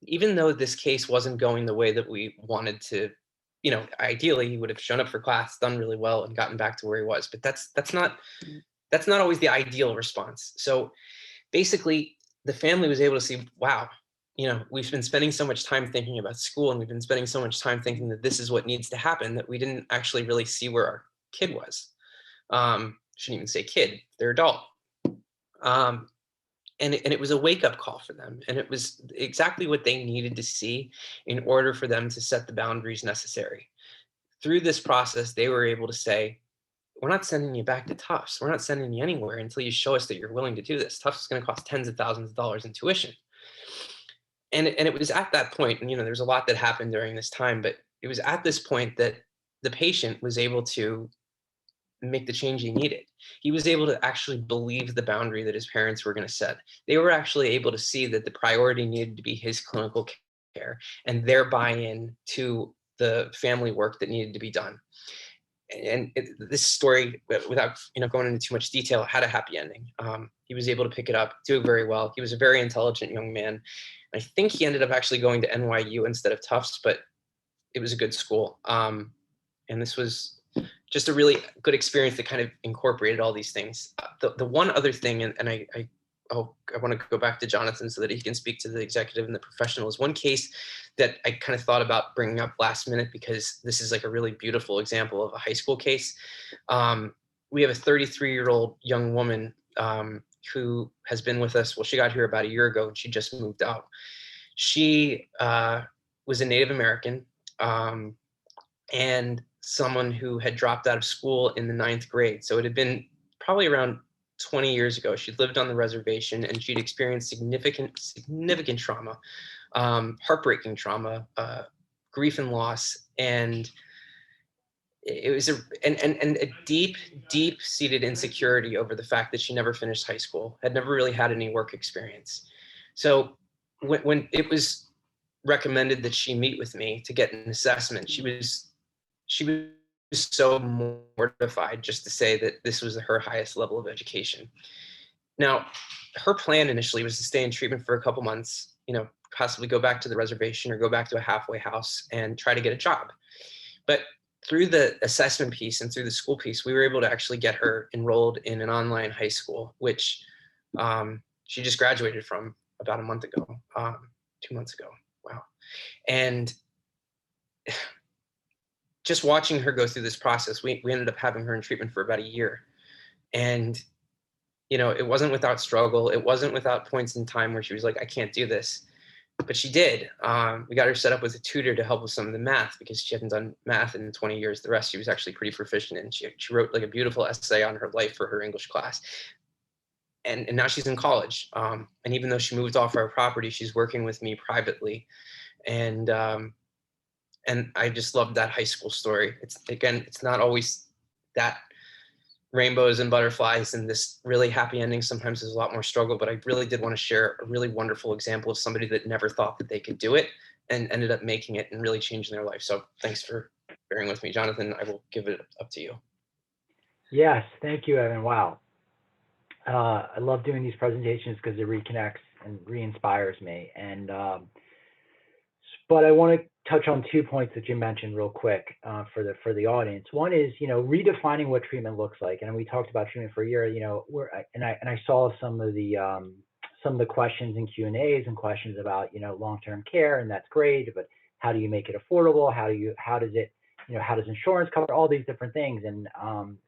Speaker 2: Even though this case wasn't going the way that we wanted to, ideally he would have shown up for class, done really well, and gotten back to where he was. But that's not always the ideal response. So basically, the family was able to see, wow, we've been spending so much time thinking about school, and we've been spending so much time thinking that this is what needs to happen, that we didn't actually really see where our kid was. Shouldn't even say kid, they're adult. And it was a wake-up call for them. And it was exactly what they needed to see in order for them to set the boundaries necessary. Through this process, they were able to say, we're not sending you back to Tufts. We're not sending you anywhere until you show us that you're willing to do this. Tufts is going to cost tens of thousands of dollars in tuition. And it was at that point, and there's a lot that happened during this time, but it was at this point that the patient was able to make the change he needed. He was able to actually believe the boundary that his parents were going to set. They were actually able to see that the priority needed to be his clinical care and their buy-in to the family work that needed to be done. And this story, without going into too much detail, had a happy ending. He was able to pick it up, do it very well. He was a very intelligent young man. I think he ended up actually going to NYU instead of Tufts, but it was a good school. And this was just a really good experience that kind of incorporated all these things. The one other thing, and I want to go back to Jonathan so that he can speak to the executive and the professional, is one case that I kind of thought about bringing up last minute because this is like a really beautiful example of a high school case. We have a 33-year-old young woman who has been with us. Well, she got here about a year ago and she just moved out. She was a Native American and someone who had dropped out of school in the 9th grade. So it had been probably around 20 years ago. She'd lived on the reservation and she'd experienced significant trauma, heartbreaking trauma, grief and loss. And it was a deep seated insecurity over the fact that she never finished high school, had never really had any work experience. So when it was recommended that she meet with me to get an assessment, she was so mortified just to say that this was her highest level of education. Now, her plan initially was to stay in treatment for a couple months, possibly go back to the reservation or go back to a halfway house and try to get a job. But through the assessment piece and through the school piece, we were able to actually get her enrolled in an online high school, which she just graduated from about a month ago, 2 months ago. Wow. And just watching her go through this process, we ended up having her in treatment for about a year. And, you know, it wasn't without struggle. It wasn't without points in time where she was like, I can't do this. But she did. We got her set up with a tutor to help with some of the math because she hadn't done math in 20 years. The rest she was actually pretty proficient in. She wrote like a beautiful essay on her life for her English class. And now she's in college. And even though she moved off our property, she's working with me privately. And I just loved that high school story. It's not always that rainbows and butterflies and this really happy ending. Sometimes there's a lot more struggle, but I really did want to share a really wonderful example of somebody that never thought that they could do it and ended up making it and really changing their life. So thanks for bearing with me, Jonathan. I will give it up to you.
Speaker 3: Yes, thank you, Evan. Wow. I love doing these presentations because it reconnects and re-inspires me. And but I want to touch on 2 points that you mentioned real quick for the audience. One is, you know, redefining what treatment looks like. And we talked about treatment for a year. You know, I saw some of the questions in Q&As and questions about, you know, long-term care, and that's great. But how do you make it affordable? How does it, you know, how does insurance cover all these different things? And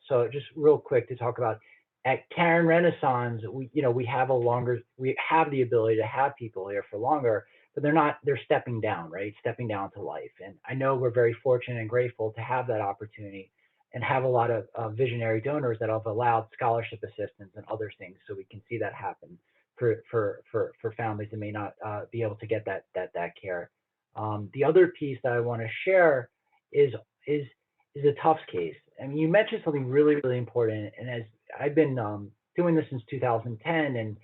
Speaker 3: so just real quick to talk about at Caron Renaissance, we have the ability to have people here for longer, but they're stepping down, right? Stepping down to life. And I know we're very fortunate and grateful to have that opportunity and have a lot of visionary donors that have allowed scholarship assistance and other things. So we can see that happen for families that may not be able to get that care. The other piece that I want to share is a Tufts case. I mean, you mentioned something really, really important. And as I've been doing this since 2010, and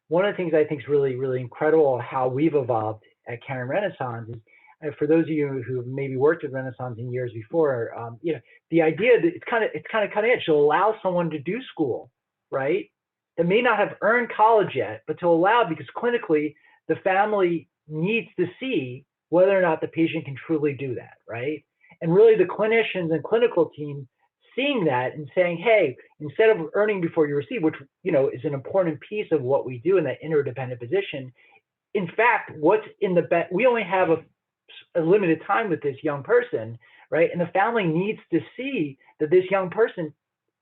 Speaker 3: one of the things I think is really, really incredible how we've evolved at Caron Renaissance is, for those of you who maybe worked at Renaissance in years before, you know, the idea that it's kind of cutting edge to allow someone to do school, right? That may not have earned college yet, but to allow, because clinically the family needs to see whether or not the patient can truly do that, right? And really the clinicians and clinical team seeing that and saying, hey, instead of earning before you receive, which, you know, is an important piece of what we do in that interdependent position, in fact, what's in the best, we only have a limited time with this young person, right? And the family needs to see that this young person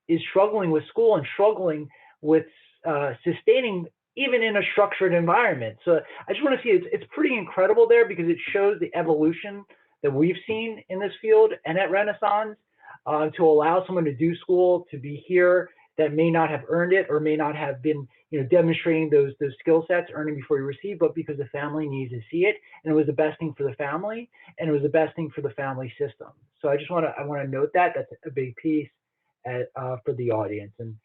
Speaker 3: is struggling with school and struggling with sustaining even in a structured environment. So I just want to see it's pretty incredible there because it shows the evolution that we've seen in this field and at Renaissance. To allow someone to do school, to be here that may not have earned it or may not have been, you know, demonstrating those skill sets, earning before you receive, but because the family needs to see it, and it was the best thing for the family, and it was the best thing for the family system. So I want to note that that's a big piece for the audience. And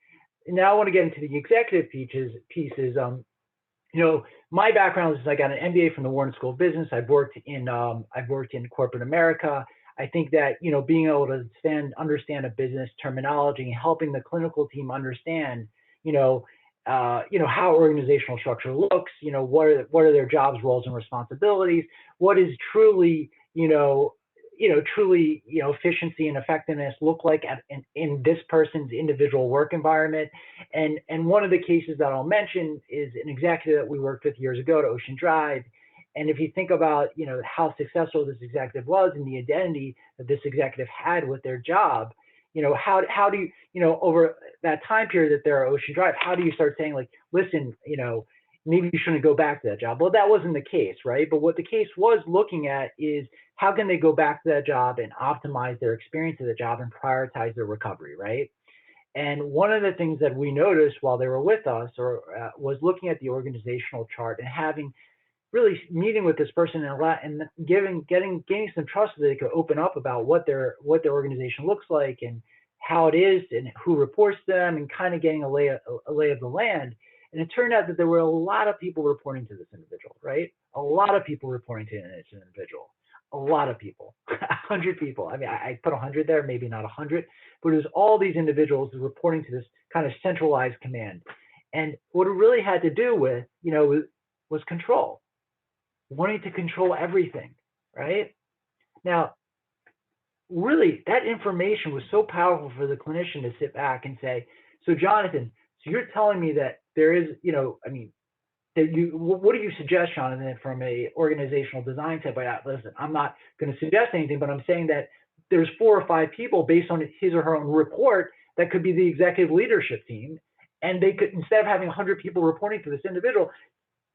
Speaker 3: now I want to get into the executive pieces. You know, my background is I got an MBA from the Wharton School of Business. I've worked in corporate America. I think that, you know, being able to understand a business terminology and helping the clinical team understand, you know, how organizational structure looks, you know, what are their jobs, roles, and responsibilities, what is truly, efficiency and effectiveness look like in this person's individual work environment. And one of the cases that I'll mention is an executive that we worked with years ago at Ocean Drive. And if you think about, you know, how successful this executive was and the identity that this executive had with their job, you know, how do you, you know, over that time period that they're at Ocean Drive, how do you start saying like, listen, you know, maybe you shouldn't go back to that job? Well, that wasn't the case, right? But what the case was looking at is how can they go back to that job and optimize their experience of the job and prioritize their recovery, right? And one of the things that we noticed while they were with us was looking at the organizational chart and having really meeting with this person and gaining some trust so that they could open up about what their organization looks like and how it is and who reports to them and kind of getting a lay of the land. And it turned out that there were a lot of people reporting to this individual, right? A lot of people reporting to this individual. A lot of people, 100 people. I mean, I put 100 there, maybe not 100, but it was all these individuals reporting to this kind of centralized command. And what it really had to do with, you know, was control. Wanting to control everything, right? Now, really, that information was so powerful for the clinician to sit back and say, so Jonathan, so you're telling me that there is, I mean, that what do you suggest, Jonathan, from a organizational design standpoint? Listen, I'm not going to suggest anything, but I'm saying that there's 4 or 5 people based on his or her own report that could be the executive leadership team. And they could, instead of having 100 people reporting to this individual,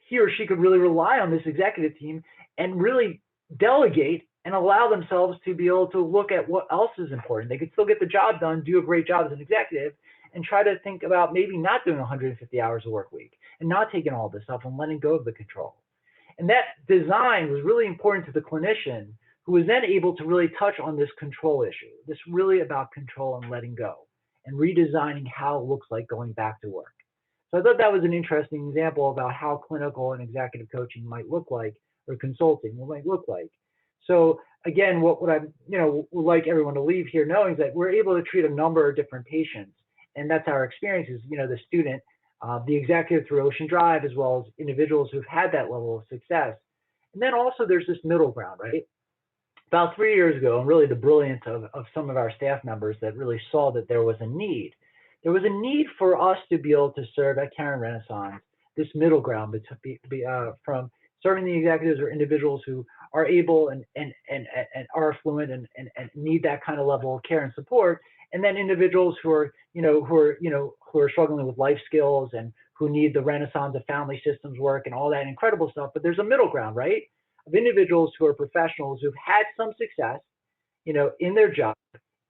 Speaker 3: he or she could really rely on this executive team and really delegate and allow themselves to be able to look at what else is important. They could still get the job done, do a great job as an executive, and try to think about maybe not doing 150 hours a work week and not taking all this stuff and letting go of the control. And that design was really important to the clinician, who was then able to really touch on this control issue. This really about control and letting go and redesigning how it looks like going back to work. So I thought that was an interesting example about how clinical and executive coaching might look like, or consulting might look like. So again, what I would like everyone to leave here knowing is that we're able to treat a number of different patients, and that's our experiences. The student, the executive through Ocean Drive, as well as individuals who've had that level of success. And then also there's this middle ground, right? About 3 years ago, and really the brilliance of some of our staff members that really saw that there was a need. There was a need for us to be able to serve at Caron Renaissance this middle ground from serving the executives or individuals who are able and are affluent and need that kind of level of care and support, and then individuals who are struggling with life skills and who need the renaissance of family systems work and all that incredible stuff. But there's a middle ground, right? Of individuals who are professionals who've had some success, in their job,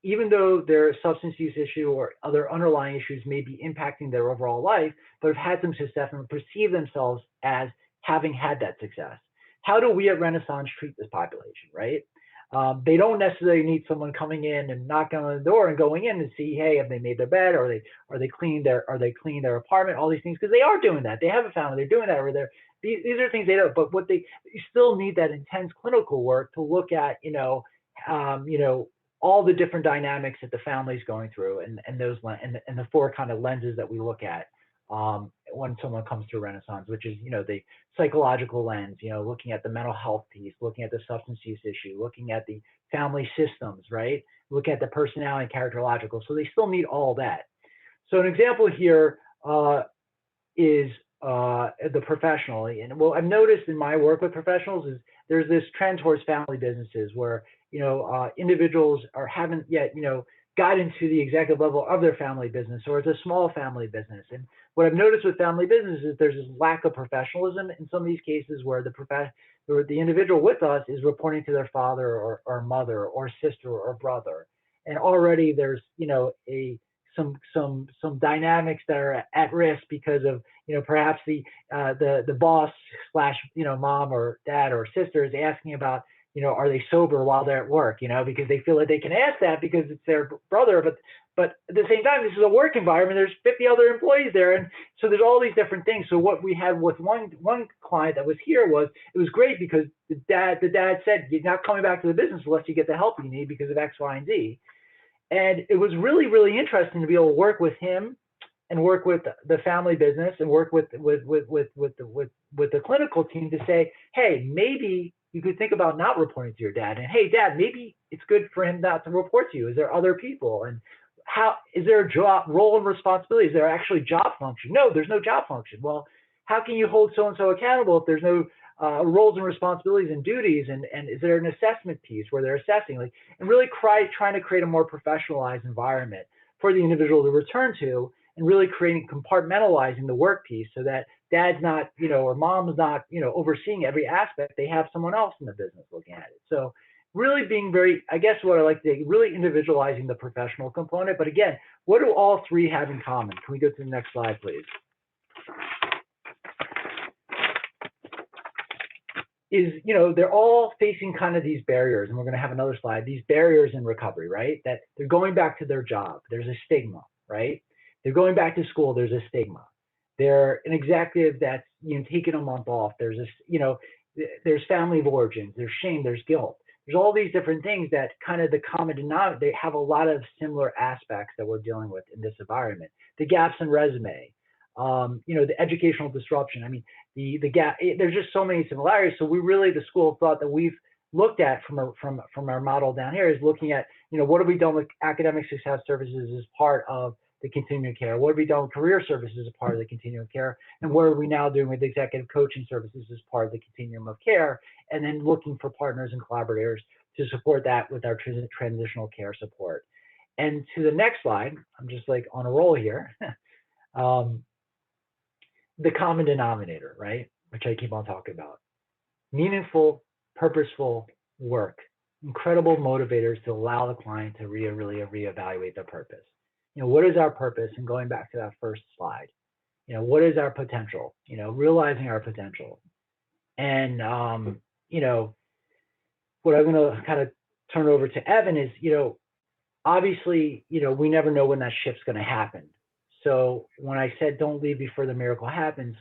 Speaker 3: even though their substance use issue or other underlying issues may be impacting their overall life, but have had some success and perceive themselves as having had that success. How do we at Renaissance treat this population, right? They don't necessarily need someone coming in and knocking on the door and going in and see, hey, have they made their bed, or are they cleaned their apartment, all these things, because they are doing that. They have a family, they're doing that over there. These are things they don't, but you still need that intense clinical work to look at, all the different dynamics that the family's going through, and the 4 kind of lenses that we look at when someone comes to Renaissance, which is, the psychological lens, looking at the mental health piece, looking at the substance use issue, looking at the family systems, right? Looking at the personality and characterological. So they still need all that. So an example here is the professional. And what I've noticed in my work with professionals is there's this trend towards family businesses where, individuals haven't yet, got into the executive level of their family business, or it's a small family business. And what I've noticed with family business is there's this lack of professionalism in some of these cases where the individual with us is reporting to their father or mother or sister or brother. And already there's, some dynamics that are at risk because of, perhaps the boss / mom or dad or sister is asking about, are they sober while they're at work, because they feel that they can ask that because it's their brother, but at the same time, this is a work environment. There's 50 other employees there. And so there's all these different things. So what we had with one client that was here was, it was great because the dad said, you're not coming back to the business unless you get the help you need because of X, Y, and Z. And it was really, really interesting to be able to work with him and work with the family business and work with the clinical team to say, hey, maybe you could think about not reporting to your dad. And hey, dad, maybe it's good for him not to report to you. Is there other people? And how is there a job role and responsibility? Is there actually job function? No, there's no job function. Well, how can you hold so-and-so accountable if there's no roles and responsibilities and duties? And is there an assessment piece where they're assessing, and really trying to create a more professionalized environment for the individual to return to, and really compartmentalizing the work piece so that dad's not, or mom's not, overseeing every aspect. They have someone else in the business looking at it. So really being very, I guess what I like to say, really individualizing the professional component. But again, what do all 3 have in common? Can we go to the next slide, please? Is, they're all facing kind of these barriers, and we're going to have another slide, these barriers in recovery, right? That they're going back to their job. There's a stigma, right? They're going back to school. There's a stigma. They're an executive that's, taking a month off. There's there's family of origins. There's shame. There's guilt. There's all these different things that kind of the common denominator, they have a lot of similar aspects that we're dealing with in this environment. The gaps in resume, the educational disruption. I mean, the gap, there's just so many similarities. So we really, the school of thought that we've looked at from our model down here is looking at, what have we done with academic success services as part of the continuum of care? What have we done with career services as part of the continuum of care? And what are we now doing with executive coaching services as part of the continuum of care? And then looking for partners and collaborators to support that with our transitional care support. And to the next slide, I'm just like on a roll here. The common denominator, right? Which I keep on talking about. Meaningful, purposeful work, incredible motivators to allow the client to really reevaluate their purpose. What is our purpose? And going back to that first slide, what is our potential? Realizing our potential. And, what I'm going to kind of turn over to Evan is, obviously, we never know when that shift's going to happen. So when I said don't leave before the miracle happens,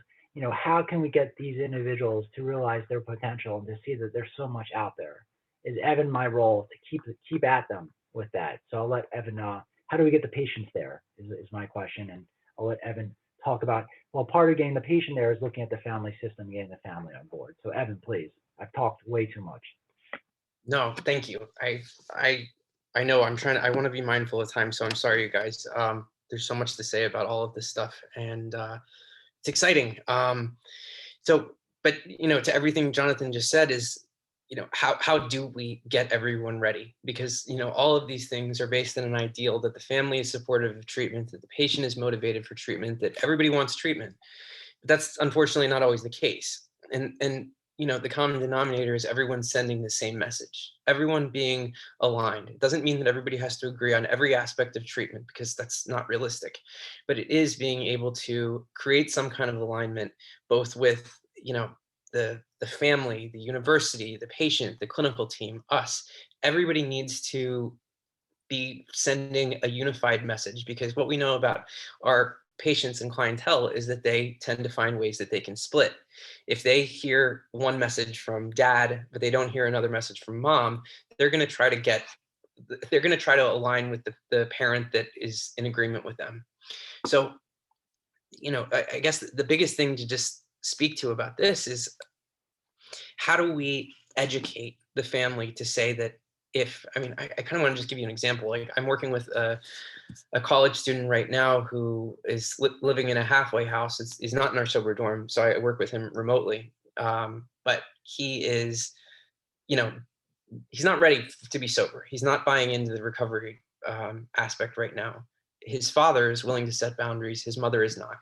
Speaker 3: how can we get these individuals to realize their potential and to see that there's so much out there? Is Evan my role to keep at them with that? So I'll let Evan, how do we get the patients there is my question. And I'll let Evan talk about, well, part of getting the patient there is looking at the family system, getting the family on board. So Evan, please, I've talked way too much.
Speaker 2: No, thank you. I know I want to be mindful of time, so I'm sorry, you guys. There's so much to say about all of this stuff, and it's exciting. But to everything Jonathan just said is, how do we get everyone ready? Because, all of these things are based on an ideal that the family is supportive of treatment, that the patient is motivated for treatment, that everybody wants treatment. But that's unfortunately not always the case. And the common denominator is everyone sending the same message, everyone being aligned. It doesn't mean that everybody has to agree on every aspect of treatment, because that's not realistic, but it is being able to create some kind of alignment, both with, the family, the university, the patient, the clinical team, us. Everybody needs to be sending a unified message, because what we know about our patients and clientele is that they tend to find ways that they can split. If they hear one message from dad, but they don't hear another message from mom, they're going to try to align with the parent that is in agreement with them. So, I guess the biggest thing to just speak to about this is, how do we educate the family to say that I kind of want to just give you an example. Like, I'm working with a college student right now who is living in a halfway house. He's not in our sober dorm, so I work with him remotely. But he is, he's not ready to be sober. He's not buying into the recovery aspect right now. His father is willing to set boundaries. His mother is not.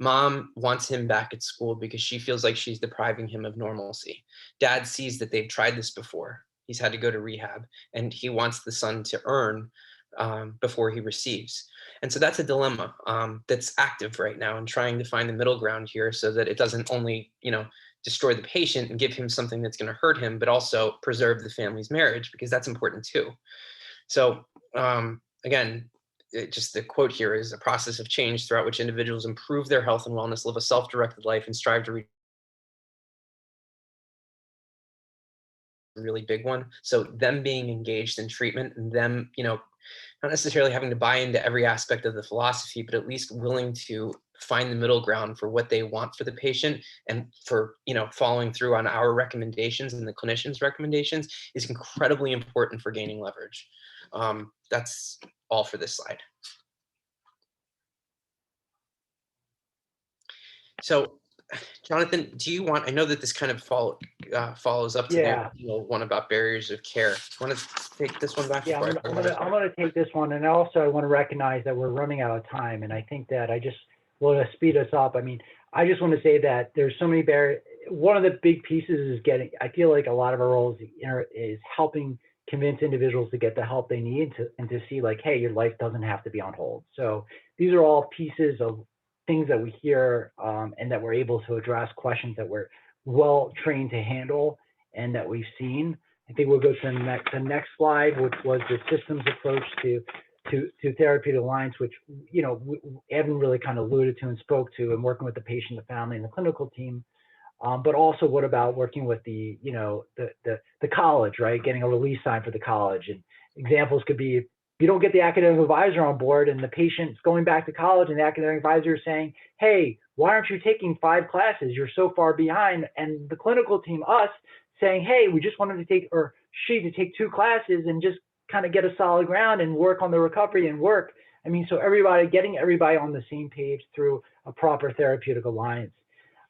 Speaker 2: Mom wants him back at school because she feels like she's depriving him of normalcy. Dad sees that they've tried this before. He's had to go to rehab, and he wants the son to earn before he receives. And so that's a dilemma that's active right now, and trying to find the middle ground here so that it doesn't only, destroy the patient and give him something that's going to hurt him, but also preserve the family's marriage, because that's important too. So again, just the quote here is: a process of change throughout which individuals improve their health and wellness, live a self-directed life, and strive to reach a really big one. So them being engaged in treatment, and them, not necessarily having to buy into every aspect of the philosophy, but at least willing to find the middle ground for what they want for the patient, and for, following through on our recommendations and the clinician's recommendations is incredibly important for gaining leverage. That's all for this slide. So, Jonathan, I know that this kind of follows up to the one about barriers of care. Do you want to take this one back?
Speaker 3: Yeah, I'm going to take this one. And also I want to recognize that we're running out of time. And I think that I just want to speed us up. I just want to say that there's so many barriers. One of the big pieces is I feel like a lot of our roles is helping convince individuals to get the help they need and to see, like, hey, your life doesn't have to be on hold. So these are all pieces of things that we hear and that we're able to address, questions that we're well trained to handle and that we've seen. I think we'll go to the next slide, which was the systems approach to therapeutic alliance, which Evan really kind of alluded to and spoke to, and working with the patient, the family, and the clinical team. But also, what about working with the college, right? Getting a release sign for the college. And examples could be, if you don't get the academic advisor on board and the patient's going back to college and the academic advisor is saying, hey, why aren't you taking 5 classes? You're so far behind. And the clinical team, us, saying, hey, we just want him to take, or she to take 2 classes and just kind of get a solid ground and work on the recovery and work. I mean, so getting everybody on the same page through a proper therapeutic alliance.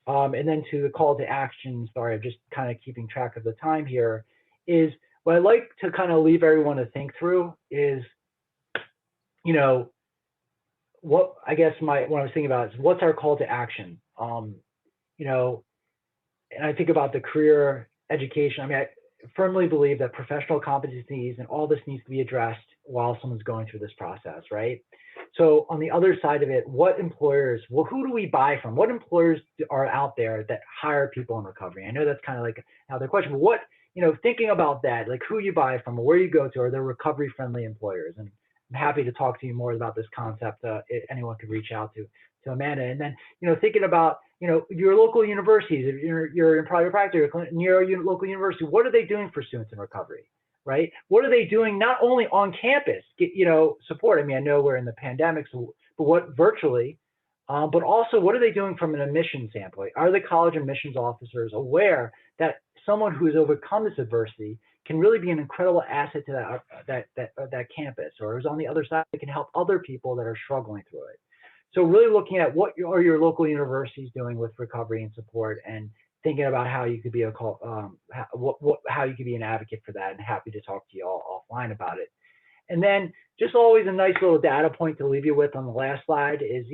Speaker 3: And then to the call to action, sorry, I'm just kind of keeping track of the time here, is what I'd like to kind of leave everyone to think through is, what I guess what I was thinking about is what's our call to action? And I think about the career education. I mean, I firmly believe that professional competencies and all this needs to be addressed while someone's going through this process, right? So on the other side of it, what employers, well, who do we buy from? What employers are out there that hire people in recovery? I know that's kind of like another question, but what, thinking about that, like who you buy from or where you go to, are there recovery friendly employers? And I'm happy to talk to you more about this concept. If anyone could reach out to Amanda. And then, thinking about, your local universities, if you're in private practice, near your local university, what are they doing for students in recovery, right? What are they doing not only on campus, support? I mean, I know we're in the pandemic, but what virtually, but also what are they doing from an admissions standpoint? Are the college admissions officers aware that someone who has overcome this adversity can really be an incredible asset to that campus, or is on the other side, it can help other people that are struggling through it? So really looking at what are your local universities doing with recovery and support, and thinking about how you could be how you could be an advocate for that, and happy to talk to you all offline about it. And then just always a nice little data point to leave you with on the last slide is,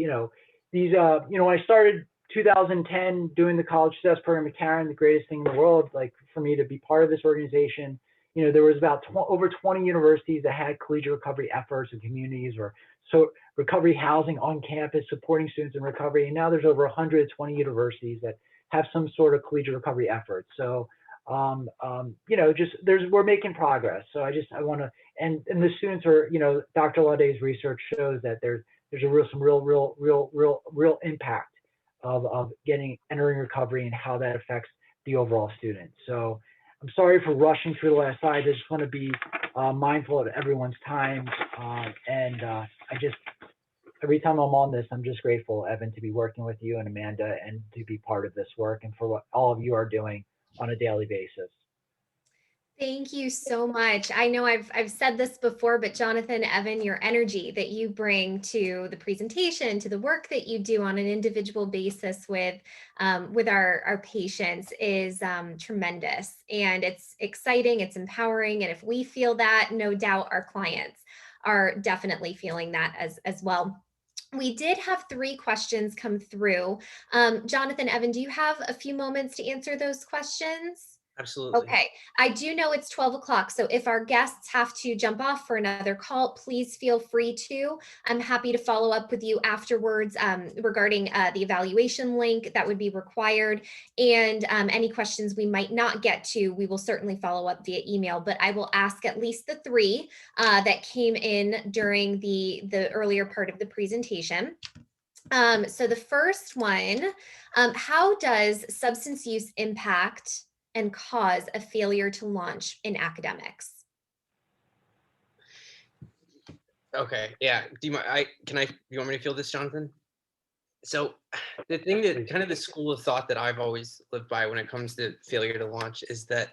Speaker 3: these, when I started 2010 doing the college success program at Caron, the greatest thing in the world, like for me to be part of this organization, there was about over 20 universities that had collegiate recovery efforts and communities, or so recovery housing on campus supporting students in recovery. And now there's over 120 universities that have some sort of collegiate recovery efforts. So, we're making progress. So I want to, and the students are, Dr. Laudet's research shows that there's some real impact of entering recovery and how that affects the overall student. So I'm sorry for rushing through the last slide. I just want to be mindful of everyone's time. Every time I'm on this, I'm just grateful, Evan, to be working with you and Amanda and to be part of this work and for what all of you are doing on a daily basis.
Speaker 1: Thank you so much. I know I've said this before, but Jonathan, Evan, your energy that you bring to the presentation, to the work that you do on an individual basis with our patients is tremendous, and it's exciting, it's empowering, and if we feel that, no doubt our clients are definitely feeling that as well. We did have 3 questions come through. Jonathan, Evan, do you have a few moments to answer those questions?
Speaker 2: Absolutely.
Speaker 1: Okay, I do know it's 12 o'clock, so if our guests have to jump off for another call, please feel free to. I'm happy to follow up with you afterwards regarding the evaluation link that would be required, and any questions we might not get to, we will certainly follow up via email, but I will ask at least the 3 that came in during the earlier part of the presentation. So the first one, how does substance use impact and cause a failure to launch in academics?
Speaker 2: Okay, yeah. Do you want me to field this, Jonathan? So the thing that kind of the school of thought that I've always lived by when it comes to failure to launch is that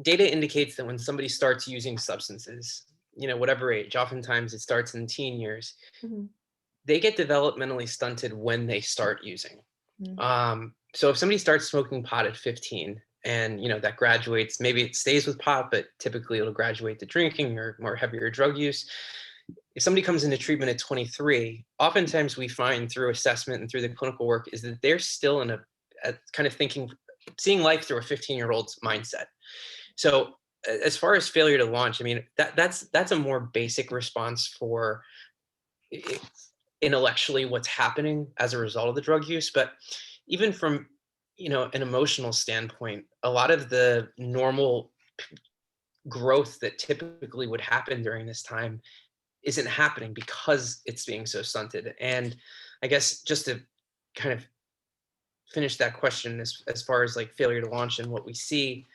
Speaker 2: data indicates that when somebody starts using substances, whatever age, oftentimes it starts in teen years, they get developmentally stunted when they start using. So if somebody starts smoking pot at 15 and that graduates, maybe it stays with pot, but typically it'll graduate to drinking or more heavier drug use. If somebody comes into treatment at 23, oftentimes we find through assessment and through the clinical work is that they're still in a kind of seeing life through a 15-year-old's mindset. So as far as failure to launch, I mean, that's a more basic response for intellectually what's happening as a result of the drug use. But even from an emotional standpoint, a lot of the normal growth that typically would happen during this time isn't happening because it's being so stunted. And I guess just to kind of finish that question as far as like failure to launch and what we see,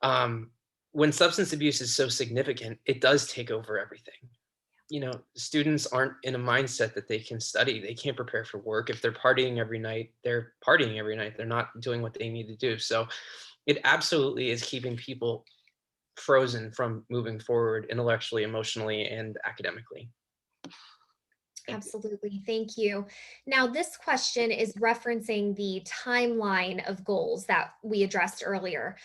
Speaker 2: when substance abuse is so significant, it does take over everything. Students aren't in a mindset that they can study. They can't prepare for work. If they're partying every night, they're partying every night. They're not doing what they need to do. So it absolutely is keeping people frozen from moving forward intellectually, emotionally, and academically. Thank you.
Speaker 1: Absolutely. Thank you. Now, this question is referencing the timeline of goals that we addressed earlier.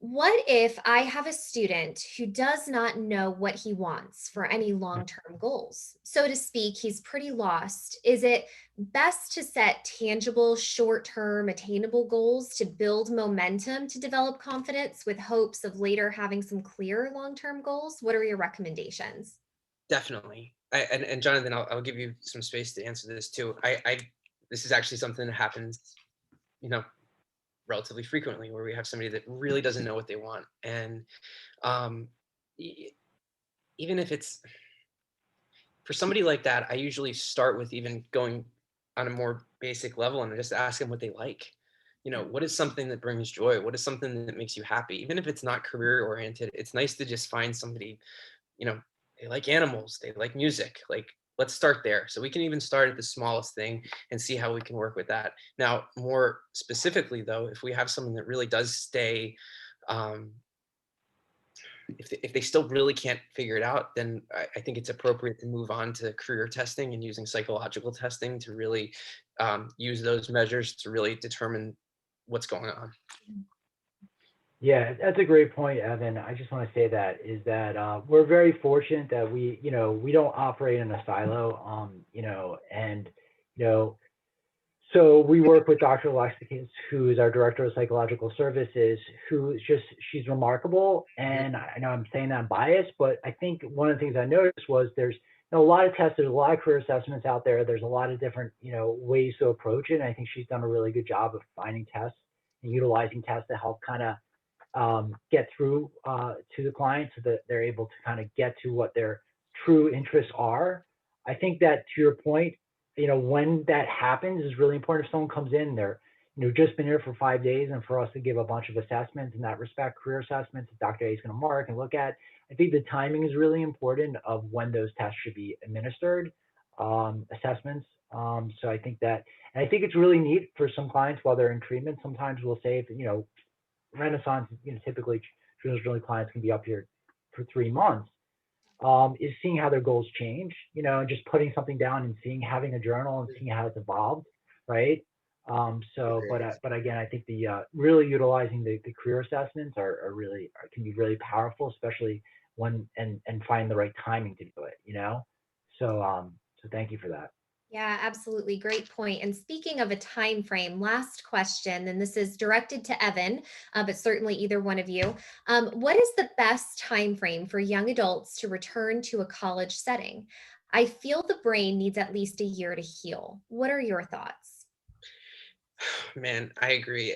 Speaker 1: What if I have a student who does not know what he wants for any long-term goals? So to speak, he's pretty lost. Is it best to set tangible, short-term, attainable goals to build momentum to develop confidence with hopes of later having some clear long-term goals? What are your recommendations?
Speaker 2: Definitely. And Jonathan, I'll give you some space to answer this too. This is actually something that happens, you know, relatively frequently, where we have somebody that really doesn't know what they want. And um, e- even if it's for somebody like that, I usually start with even going on a more basic level and just ask them what they like. You know, what is something that brings joy? What is something that makes you happy? Even if it's not career oriented, it's nice to just find somebody, you know, they like animals, they like music. Like, let's start there. So we can even start at the smallest thing and see how we can work with that. Now, more specifically, though, if we have someone that really does stay, um, if they still really can't figure it out, then I think it's appropriate to move on to career testing and using psychological testing to really use those measures to really determine what's going on.
Speaker 3: Yeah, that's a great point, Evan. I just want to say that is that we're very fortunate that we don't operate in a silo, and you know, so we work with Dr. Alexis, who is our director of psychological services, she's remarkable.
Speaker 2: Mhm.
Speaker 3: And I know I'm saying that I'm biased, but I think one of the things I noticed was there's a lot of tests, there's a lot of career assessments out there. There's a lot of different, ways to approach it. And I think she's done a really good job of finding tests and utilizing tests to help kind of get through to the client so that they're able to kind of get to what their true interests are. I think that to your point, when that happens is really important. If someone comes in, they're, just been here for 5 days, and for us to give a bunch of assessments in that respect, career assessments that Dr. A is going to mark and look at, I think the timing is really important of when those tests should be administered, assessments. So I think that, and I think it's really neat for some clients while they're in treatment. Sometimes we'll say, if, Renaissance, typically traditional clients can be up here for 3 months, is seeing how their goals change, and just putting something down and having a journal and seeing how it's evolved, right? But again, I think the really utilizing the career assessments are really can be really powerful, especially when and find the right timing to do it. So thank you for that.
Speaker 1: Yeah, absolutely. Great point. And speaking of a time frame, last question, and this is directed to Evan, but certainly either one of you. What is the best time frame for young adults to return to a college setting? I feel the brain needs at least a year to heal. What are your thoughts?
Speaker 2: Man, I agree.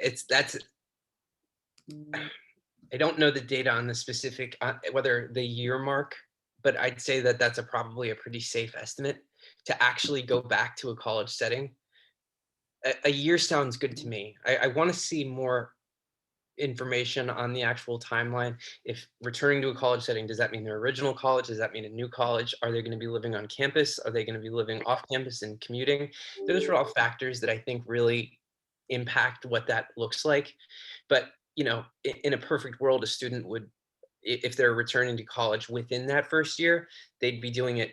Speaker 2: I don't know the data on the specific, whether the year mark, but I'd say that that's probably a pretty safe estimate to actually go back to a college setting. A year sounds good to me. I want to see more information on the actual timeline. If returning to a college setting, does that mean their original college? Does that mean a new college? Are they going to be living on campus? Are they going to be living off campus and commuting? Those are all factors that I think really impact what that looks like. But, in a perfect world, a student would, if they're returning to college within that first year, they'd be doing it,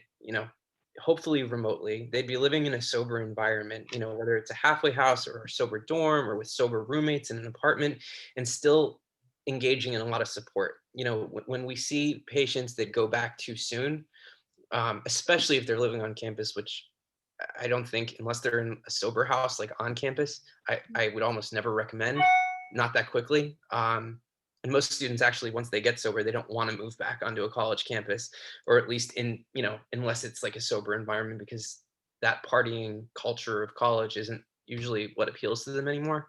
Speaker 2: hopefully remotely. They'd be living in a sober environment, whether it's a halfway house or a sober dorm or with sober roommates in an apartment, and still engaging in a lot of support. When we see patients that go back too soon, especially if they're living on campus, which I don't think, unless they're in a sober house, like on campus, I would almost never recommend, not that quickly. And most students actually, once they get sober, they don't want to move back onto a college campus, or at least unless it's like a sober environment, because that partying culture of college isn't usually what appeals to them anymore.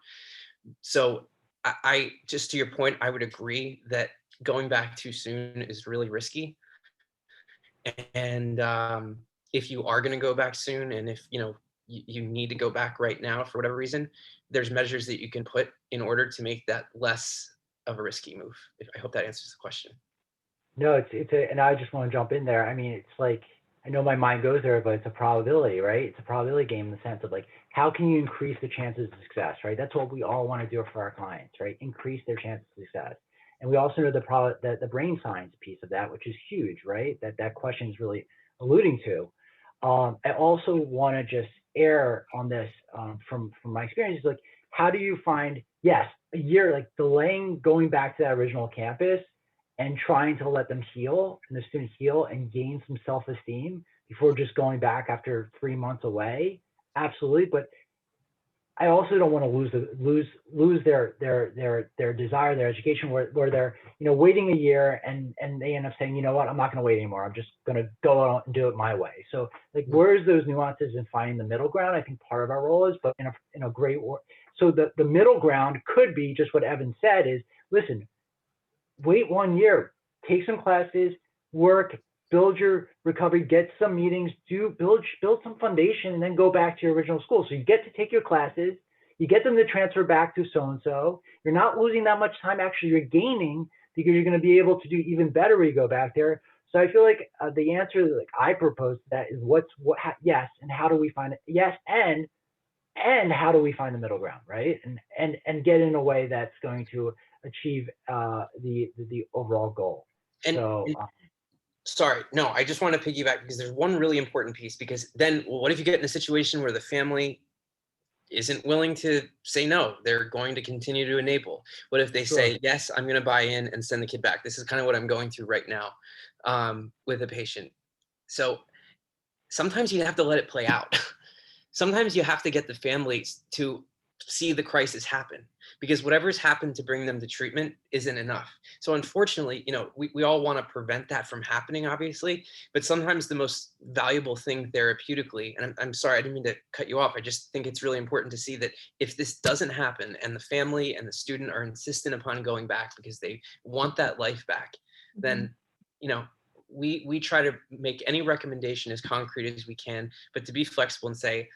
Speaker 2: So I just, to your point, I would agree that going back too soon is really risky. And if you are going to go back soon, and if you need to go back right now for whatever reason, there's measures that you can put in order to make that less of a risky move. I hope that answers the question.
Speaker 3: No, and I just want to jump in there. I mean, it's like, I know my mind goes there, but it's a probability, right? It's a probability game in the sense of like, how can you increase the chances of success, right? That's what we all want to do for our clients, right? Increase their chances of success. And we also know the brain science piece of that, which is huge, right? That question is really alluding to. I also want to just err on this from my experience. Like, how do you find, yes, a year, like delaying going back to that original campus and trying to let them heal and the student heal and gain some self-esteem before just going back after 3 months away? Absolutely. But I also don't want to lose their desire, their education, where they're, waiting a year and they end up saying, you know what, I'm not going to wait anymore. I'm just going to go out and do it my way. So like, where's those nuances in finding the middle ground? I think part of our role is, but in a great way. So the middle ground could be just what Evan said is, listen, wait 1 year, take some classes, work, build your recovery, get some meetings, build some foundation, and then go back to your original school. So you get to take your classes, you get them to transfer back to so-and-so. You're not losing that much time. Actually, you're gaining because you're going to be able to do even better when you go back there. So I feel like the answer that I propose to that is yes, and how do we find it? Yes, and how do we find the middle ground, right? And get in a way that's going to achieve the overall goal.
Speaker 2: And,
Speaker 3: so
Speaker 2: sorry, no, I just want to piggyback because there's one really important piece, because then what if you get in a situation where the family isn't willing to say no? They're going to continue to enable. What if they say, yes, I'm going to buy in and send the kid back? This is kind of what I'm going through right now with a patient. So sometimes you have to let it play out. Sometimes you have to get the families to see the crisis happen, because whatever's happened to bring them to treatment isn't enough. So unfortunately, we all want to prevent that from happening, obviously, but sometimes the most valuable thing therapeutically, and I'm sorry, I didn't mean to cut you off. I just think it's really important to see that if this doesn't happen and the family and the student are insistent upon going back because they want that life back, then, we try to make any recommendation as concrete as we can, but to be flexible and say,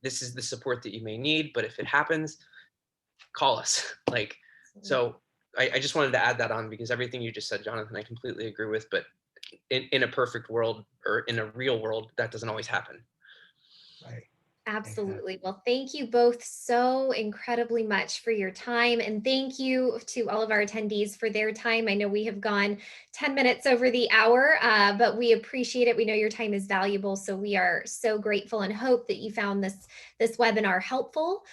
Speaker 2: this is the support that you may need, but if it happens, call us. So I just wanted to add that on, because everything you just said, Jonathan, I completely agree with, but in a perfect world, or in a real world, that doesn't always happen.
Speaker 3: Right.
Speaker 1: Absolutely. Well, thank you both so incredibly much for your time. And thank you to all of our attendees for their time. I know we have gone 10 minutes over the hour, but we appreciate it. We know your time is valuable. So we are so grateful and hope that you found this webinar helpful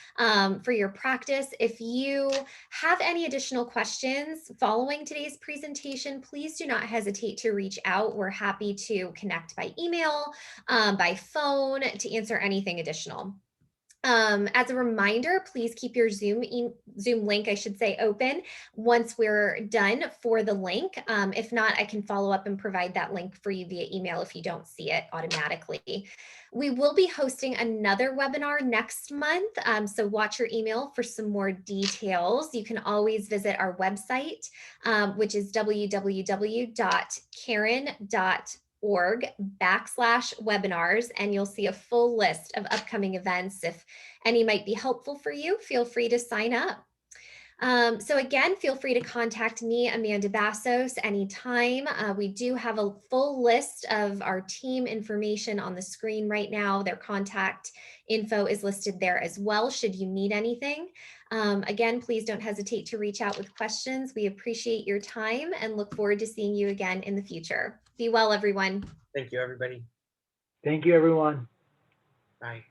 Speaker 1: for your practice. If you have any additional questions following today's presentation, please do not hesitate to reach out. We're happy to connect by email, by phone, to answer anything additional. As a reminder, please keep your Zoom link, I should say, open once we're done for the link. If not, I can follow up and provide that link for you via email if you don't see it automatically. We will be hosting another webinar next month, so watch your email for some more details. You can always visit our website, which is www.caron.org/webinars, and you'll see a full list of upcoming events. If any might be helpful for you, feel free to sign up. So again, feel free to contact me, Amanda Bassos, anytime. We do have a full list of our team information on the screen right now. Their contact info is listed there as well, should you need anything. Again, please don't hesitate to reach out with questions. We appreciate your time and look forward to seeing you again in the future. Be well, everyone.
Speaker 2: Thank you, everybody.
Speaker 3: Thank you, everyone.
Speaker 2: Bye.